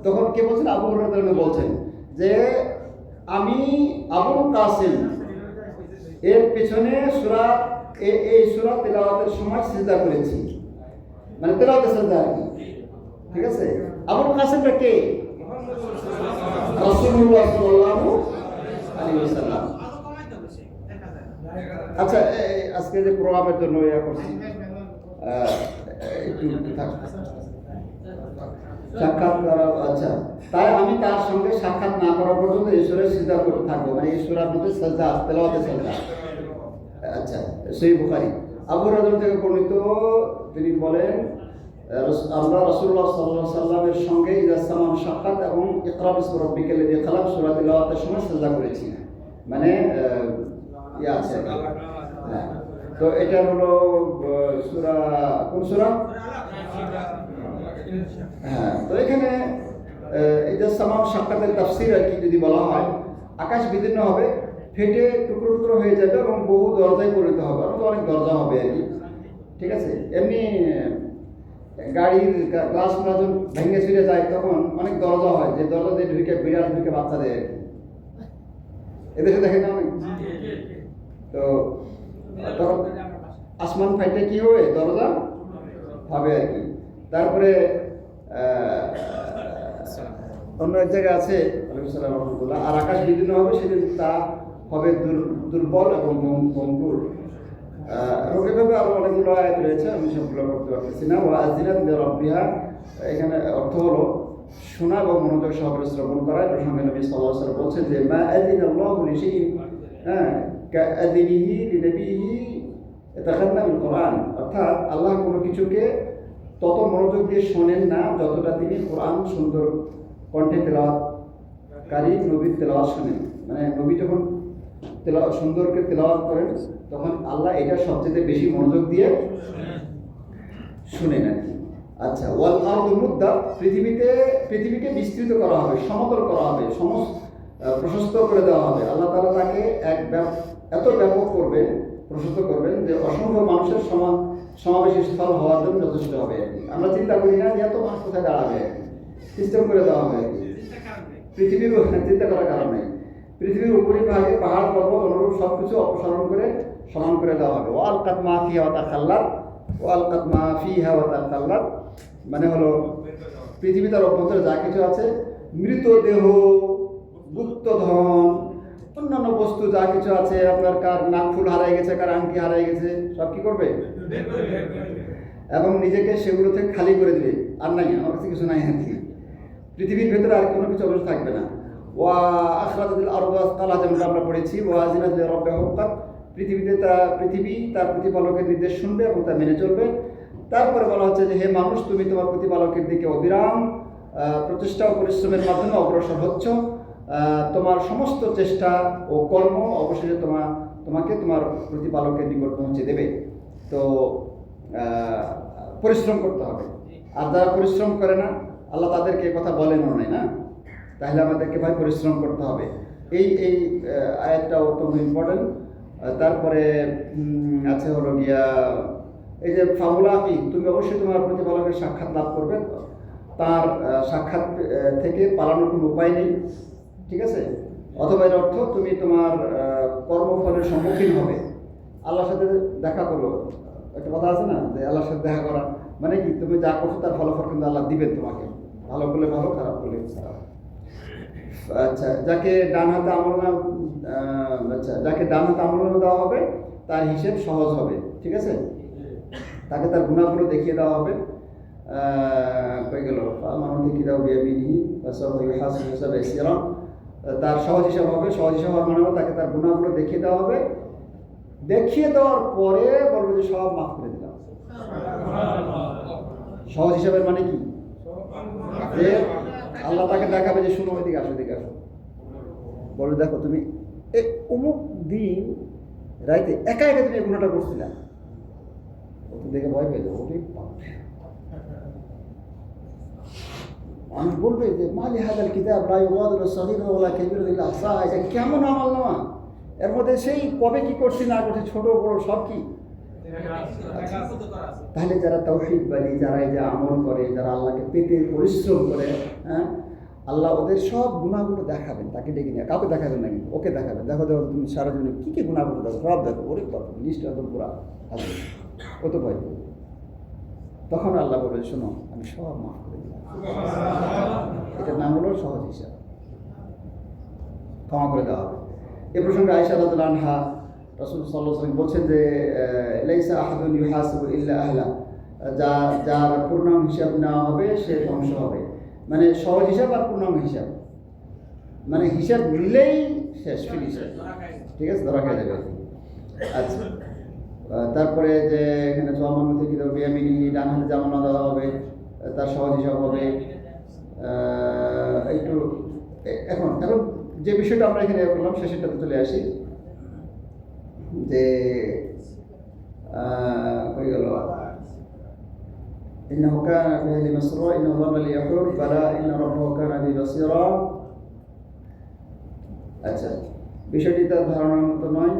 তখন কে বলছেন? আবু হুরায়রা রাদিয়াল্লাহু আনহু বলছেন যে আমি আবুল কাসিম এর পেছনে এই সূরা তেলাওয়াতের সময় সিজদা করেছি, মানে তেলাওয়াতের সিজদা আর কি। ঠিক আছে? আবুল কাসিমটা কে? রাসূলুল্লাহ সাল্লাল্লাহু আলাইহি ওয়াসাল্লাম। আচ্ছা, আজকে যে প্রোগ্রামের জন্য ইয়া করছি, একটু সাক্ষাৎ করা। আচ্ছা, তাই আমি তার সঙ্গে সাক্ষাৎ না করা পর্যন্ত ঈশ্বরের সিজদা করতে থাকবো, মানে ঈশ্বরের মধ্যে সাজদা, তেলাওয়াতে সাজদা। আচ্ছা, সহিহ বুখারী। আবু রাজুল থেকে বর্ণিত, তিনি বলেন আমরা রাসূলুল্লাহ সাল্লাল্লাহু আলাইহি ওয়াসাল্লামের সঙ্গে ইদা সামাম সাক্ষাৎ এবং ইকরা বিসমি রাব্বিকাল লাযী খালাক সূরা তিলাওয়াতের সময় সিজদা করেছি, মানে ইয়া আছে। হ্যাঁ, তো এটা হলো সূরা, কোন সূরা? হ্যাঁ, তো এখানে ইদা সামাম সাক্ষাতের তাফসীর আর কি যদি বলা হয়, আকাশ বিদীর্ণ হবে, ফেটে টুকরো টুকরো হয়ে যাবে এবং বহু দরজায় পরিণত হবে, অনেক দরজা হবে আর কি। ঠিক আছে? এমনি গাড়ির গ্লাস যখন ভেঙে ছিঁড়ে যায় তখন অনেক দরজা হয়, যে দরজা দিয়ে ঢুকে বিড়াল ঢুকে বাচ্চা দেয় আর কি। এদেশে দেখেন না অনেক। তো তখন আসমান ফাইটে কি হবে? দরজা হবে আর কি। তারপরে অন্য এক জায়গায় আছে রহমতুল্লাহ, আর আকাশ বিদীর্ণ হবে, সেদিন তা হবে দুর্বল এবং ভঙ্গুর। এবং এভাবে আরো অনেকগুলো আয়াত রয়েছে, আমি সবগুলো করতে পারতেছি না। ওয়াজিনাত লিরাব্বিহা, এখানে অর্থ হলো শোনা এবং মনোযোগ সহকারে শ্রবণ করা। প্রসঙ্গে নবী সাল্লাল্লাহু আলাইহি ওয়াসাল্লাম বলছেন যে মা আযিনাল্লাহু লিশাইইন কাআযিনিহি লিনাবিয়িহি ইয়াতাকান্না বিল কোরআন, অর্থাৎ আল্লাহ কোনো কিছুকে তত মনোযোগ দিয়ে শোনেন না যতটা তিনি কোরআন সুন্দর কণ্ঠে তেলাওয়াতকারী নবীর তেলাওয়াত শোনেন। মানে নবী যখন সুন্দর করে তেলাওয়াত করেন তখন আল্লাহ এটা সবচেয়ে বেশি মনোযোগ দিয়ে শুনেন আর কি। আচ্ছা, ওয়াল আরদু মুদ্দা, পৃথিবীকে বিস্তৃত করা হবে, সমতল করা হবে, প্রশস্ত করে দেওয়া হবে। আল্লাহ তাআলা তাকে এত ব্যাপক করবেন, প্রশস্ত করবেন যে অসংখ্য মানুষের সমাবেশ স্থল হওয়ার জন্য যথেষ্ট হবে আর কি। আমরা চিন্তা করি না যে এত মানুষ কোথায় দাঁড়াবে আর কি, সিস্টেম করে দেওয়া হবে আর কি। পৃথিবীর চিন্তা করার কারণ নেই। পৃথিবীর উপরিভাগে পাহাড় পর্বত অনুরূপ সবকিছু অপসারণ করে সমান করে দেওয়া হবে। ওয়ালকাত মা ফিহা ওয়া তাখাল্লাত, ওয়ালকাত মা ফিহা ওয়া তাখাল্লাত, মানে হলো পৃথিবী তার অভ্যন্তরে যা কিছু আছে, মৃতদেহ, গুপ্তধন, অন্যান্য বস্তু যা কিছু আছে, আপনার কার নাকফুল হারাই গেছে, কার আংটি হারাই গেছে, সব কি করবে? এবং নিজেকে সেগুলো থেকে খালি করে দিবে, আর নাই, আমার কাছে কিছু নাই আর কি। পৃথিবীর ভেতরে আর কোনো কিছু অবস্থা থাকবে না। ওয়া আখরাজাতিল আরদু আসকালাহা, যেমন আমরা পড়েছি, ওয়া আযিনাত লিরাব্বিহা হুক্কাত, পৃথিবী তার প্রতিপালকের নির্দেশ শুনবে এবং তা মেনে চলবে। তারপরে বলা হচ্ছে যে হে মানুষ, তুমি তোমার প্রতিপালকের দিকে অবিরাম প্রচেষ্টা ও পরিশ্রমের মাধ্যমে অগ্রসর হচ্ছ। তোমার সমস্ত চেষ্টা ও কর্ম অবশেষে তোমাকে তোমার প্রতিপালকের নিকট পৌঁছে দেবে। তো পরিশ্রম করতে হবে। আর যারা পরিশ্রম করে না, আল্লাহ তাদেরকে কথা বলেনও নাই না, তাহলে আমাদেরকে ভাই পরিশ্রম করতে হবে। এই আয়াতটা অত্যন্ত ইম্পর্টেন্ট। তারপরে আছে হলো গিয়া এই যে ফামুলাকি, তুমি অবশ্যই তোমার প্রতিপালকের সাক্ষাৎ লাভ করবে, তার সাক্ষাৎ থেকে পালানোর কোনো উপায় নেই। ঠিক আছে? অথবা এর অর্থ তুমি তোমার কর্মফলের সম্মুখীন হবে। আল্লাহর সাথে দেখা করো, একটা কথা আছে না যে আল্লাহর সাথে দেখা করা মানে কি, তুমি যা করছো তার ফলাফল কিন্তু আল্লাহ দিবেন তোমাকে, ভালো করলে ভালো, খারাপ করলে খারাপ। আচ্ছা, যাকে ডান হাতে আমলনামা দেওয়া হবে তার হিসেব সহজ হবে। ঠিক আছে? তাকে তার গুণাগুলো দেখিয়ে দেওয়া হবে। হয়ে গেল তার সহজ হিসাব হবে। সহজ হিসাব হওয়ার মানে তাকে তার গুণাগুলো দেখিয়ে দেওয়া হবে। দেখিয়ে দেওয়ার পরে বলবো যে সব মাফ করে দিলাম। সহজ হিসাবের মানে কি? যে আল্লাহ তাকে দেখাবে যে শুনো এদিকে আসো, এদিকে আসো, বলে দেখো তুমি অমুক দিন রাইতে একা একা তুমি এই গুণাটা করছিলা, ও তো দেখে ভয় পেয়ে যাবো। আমি বলবে যে মালি হাদাল কিতাব লা ইউগাদিরু সাগীরাতান ওয়ালা কাবীরাতান ইল্লা আহসাহা, এটা কেমন আমল নামা, এর মধ্যে সেই কবে কি করছি না করছি ছোট বড় সব কি। তাহলে যারা তাওহীদবাদী, যারা এই যে আমল করে, যারা আল্লাহকে পেতে পরিশ্রম করে, হ্যাঁ, আল্লাহ ওদের সব গুণাগুলো দেখাবেন, তাকে ডেকে নিয়ে, কাউকে দেখাবেন না কিন্তু ওকে দেখাবেন, দেখো দেখো তুমি সারা জীবনে কী কী গুণাগুলো দেখো, সব দেখো, ওরে কত লিস্ট একদম পুরা আসবে, কত ভয় করবে। তখন আল্লাহ বলে শোনো আমি সব মাফ করে দিলাম। এটার নাম হলো সহজ হিসাব, ক্ষমা করে দেওয়া হবে। এ প্রসঙ্গে আয়েশা রাদিয়াল্লাহু আনহা রাসূল সাল্লাল্লাহু আলাইহি ওয়াসাল্লাম বলছেন যে লাইসা আহাদুন ইউহাসিবু ইল্লা আহলা, যার পূর্ণাঙ্গ হিসাব নেওয়া হবে সে ধ্বংস হবে। মানে সহজ হিসাব আর পূর্ণাঙ্গ হিসাব, মানে হিসাব মিললেই শেষ, ফিনিশ, ঠিক আছে, ধরা খেয়ে যাবে। আচ্ছা, তারপরে যে এখানে জমান মধ্যে কি দেবে, আমি ডান হাতে জামানা দেওয়া হবে, তার সহজ হিসাব হবে। একটু এখন এখন যে বিষয়টা আমরা এখানে করলাম শেষেরটাতে চলে আসি, যে হয়ে গেল ইন্নাহু কানা ফি আহলি মাসরুর ইন্নাহু যাল্লা লিয়াকুর বালা ইন্না রাব্বাহু কানা বিহি বাসীরা। আচ্ছা, বিষয়টি তার ধারণার মতো নয়।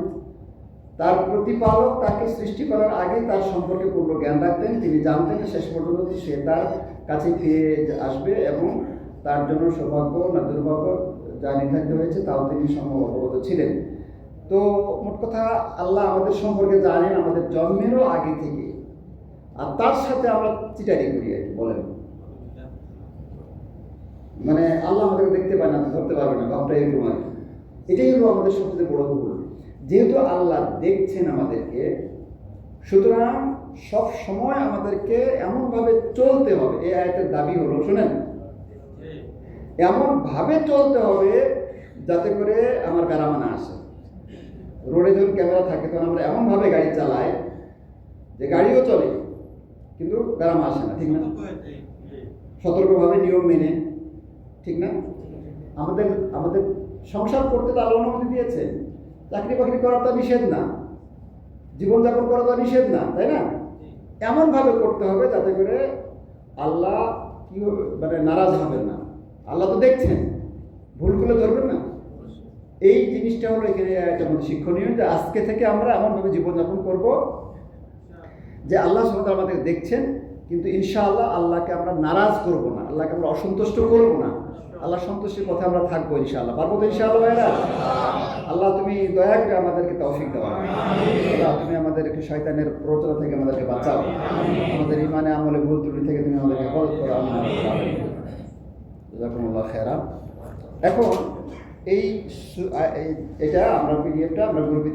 তার প্রতিপালক তাকে সৃষ্টি করার আগে তার সম্পর্কে পূর্ণ জ্ঞান রাখতেন, তিনি জানতেন শেষ পর্যন্ত সে তার কাছে ফিরে আসবে এবং তার জন্য সৌভাগ্য না দুর্ভাগ্য যা নির্ধারিত হয়েছে তাও তিনি সম্ভব অবগত ছিলেন। তো মোট কথা আল্লাহ আমাদের সম্পর্কে জানেন আমাদের জন্মেরও আগে থেকে, আর তার সাথে আমরা চিটারি করি আর কি, বলেন মানে আল্লাহ আমাদেরকে দেখতে পায় না, ধরতে পারবে না, ভাবটা এরকম আর কি। এটাই হলো আমাদের সবচেয়ে বড় ভুল। যেহেতু আল্লাহ দেখছেন আমাদেরকে, সুতরাং সব সময় আমাদেরকে এমনভাবে চলতে হবে। এই আয়াতের দাবি হলো, শুনেন, এমনভাবে চলতে হবে যাতে করে আমার গারামা না আসে। রোডে যখন ক্যামেরা থাকে তখন আমরা এমনভাবে গাড়ি চালাই যে গাড়িও চলে কিন্তু গারামা আসে না, ঠিক না? সতর্কভাবে নিয়ম মেনে, ঠিক না? আমাদের আমাদের সংসার করতে তো আল্লাহ অনুমতি দিয়েছে, চাকরি বাকরি করা তো নিষেধ না, জীবনযাপন করা তো নিষেধ না, তাই না? এমনভাবে করতে হবে যাতে করে আল্লাহ কি মানে নারাজ হবেন না। আল্লাহ তো দেখছেন, ভুল করলে ধরবেন না। এই জিনিসটা হলো এখানে একটা মধ্যে শিক্ষণীয়, যে আজকে থেকে আমরা এমনভাবে জীবনযাপন করব যে আল্লাহ সুবহানাহু ওয়া তাআলা আমাদের দেখছেন, কিন্তু ইনশাআল্লাহ আল্লাহকে আমরা নারাজ করব না, আল্লাহকে আমরা অসন্তুষ্ট করব না, আল্লাহ সন্তুষ্টির পথে আমরা থাকবো ইনশাআল্লাহ। পারবো তো ইনশাআল্লাহ ভাইরা? আল্লাহ তুমি দয়া করে আমাদেরকে তৌফিক দাও, আল্লাহ তুমি আমাদেরকে শয়তানের প্ররোচনা থেকে আমাদেরকে বাঁচাও, আমাদের ইমানে আমলে ভুল ত্রুটি থেকে তুমি আমাদেরকে হেফাজত করো, আমিন। জাযাকুমুল্লাহ খায়রান। এখন এটা আমরা পিডিএফটা আমরা গ্রুপে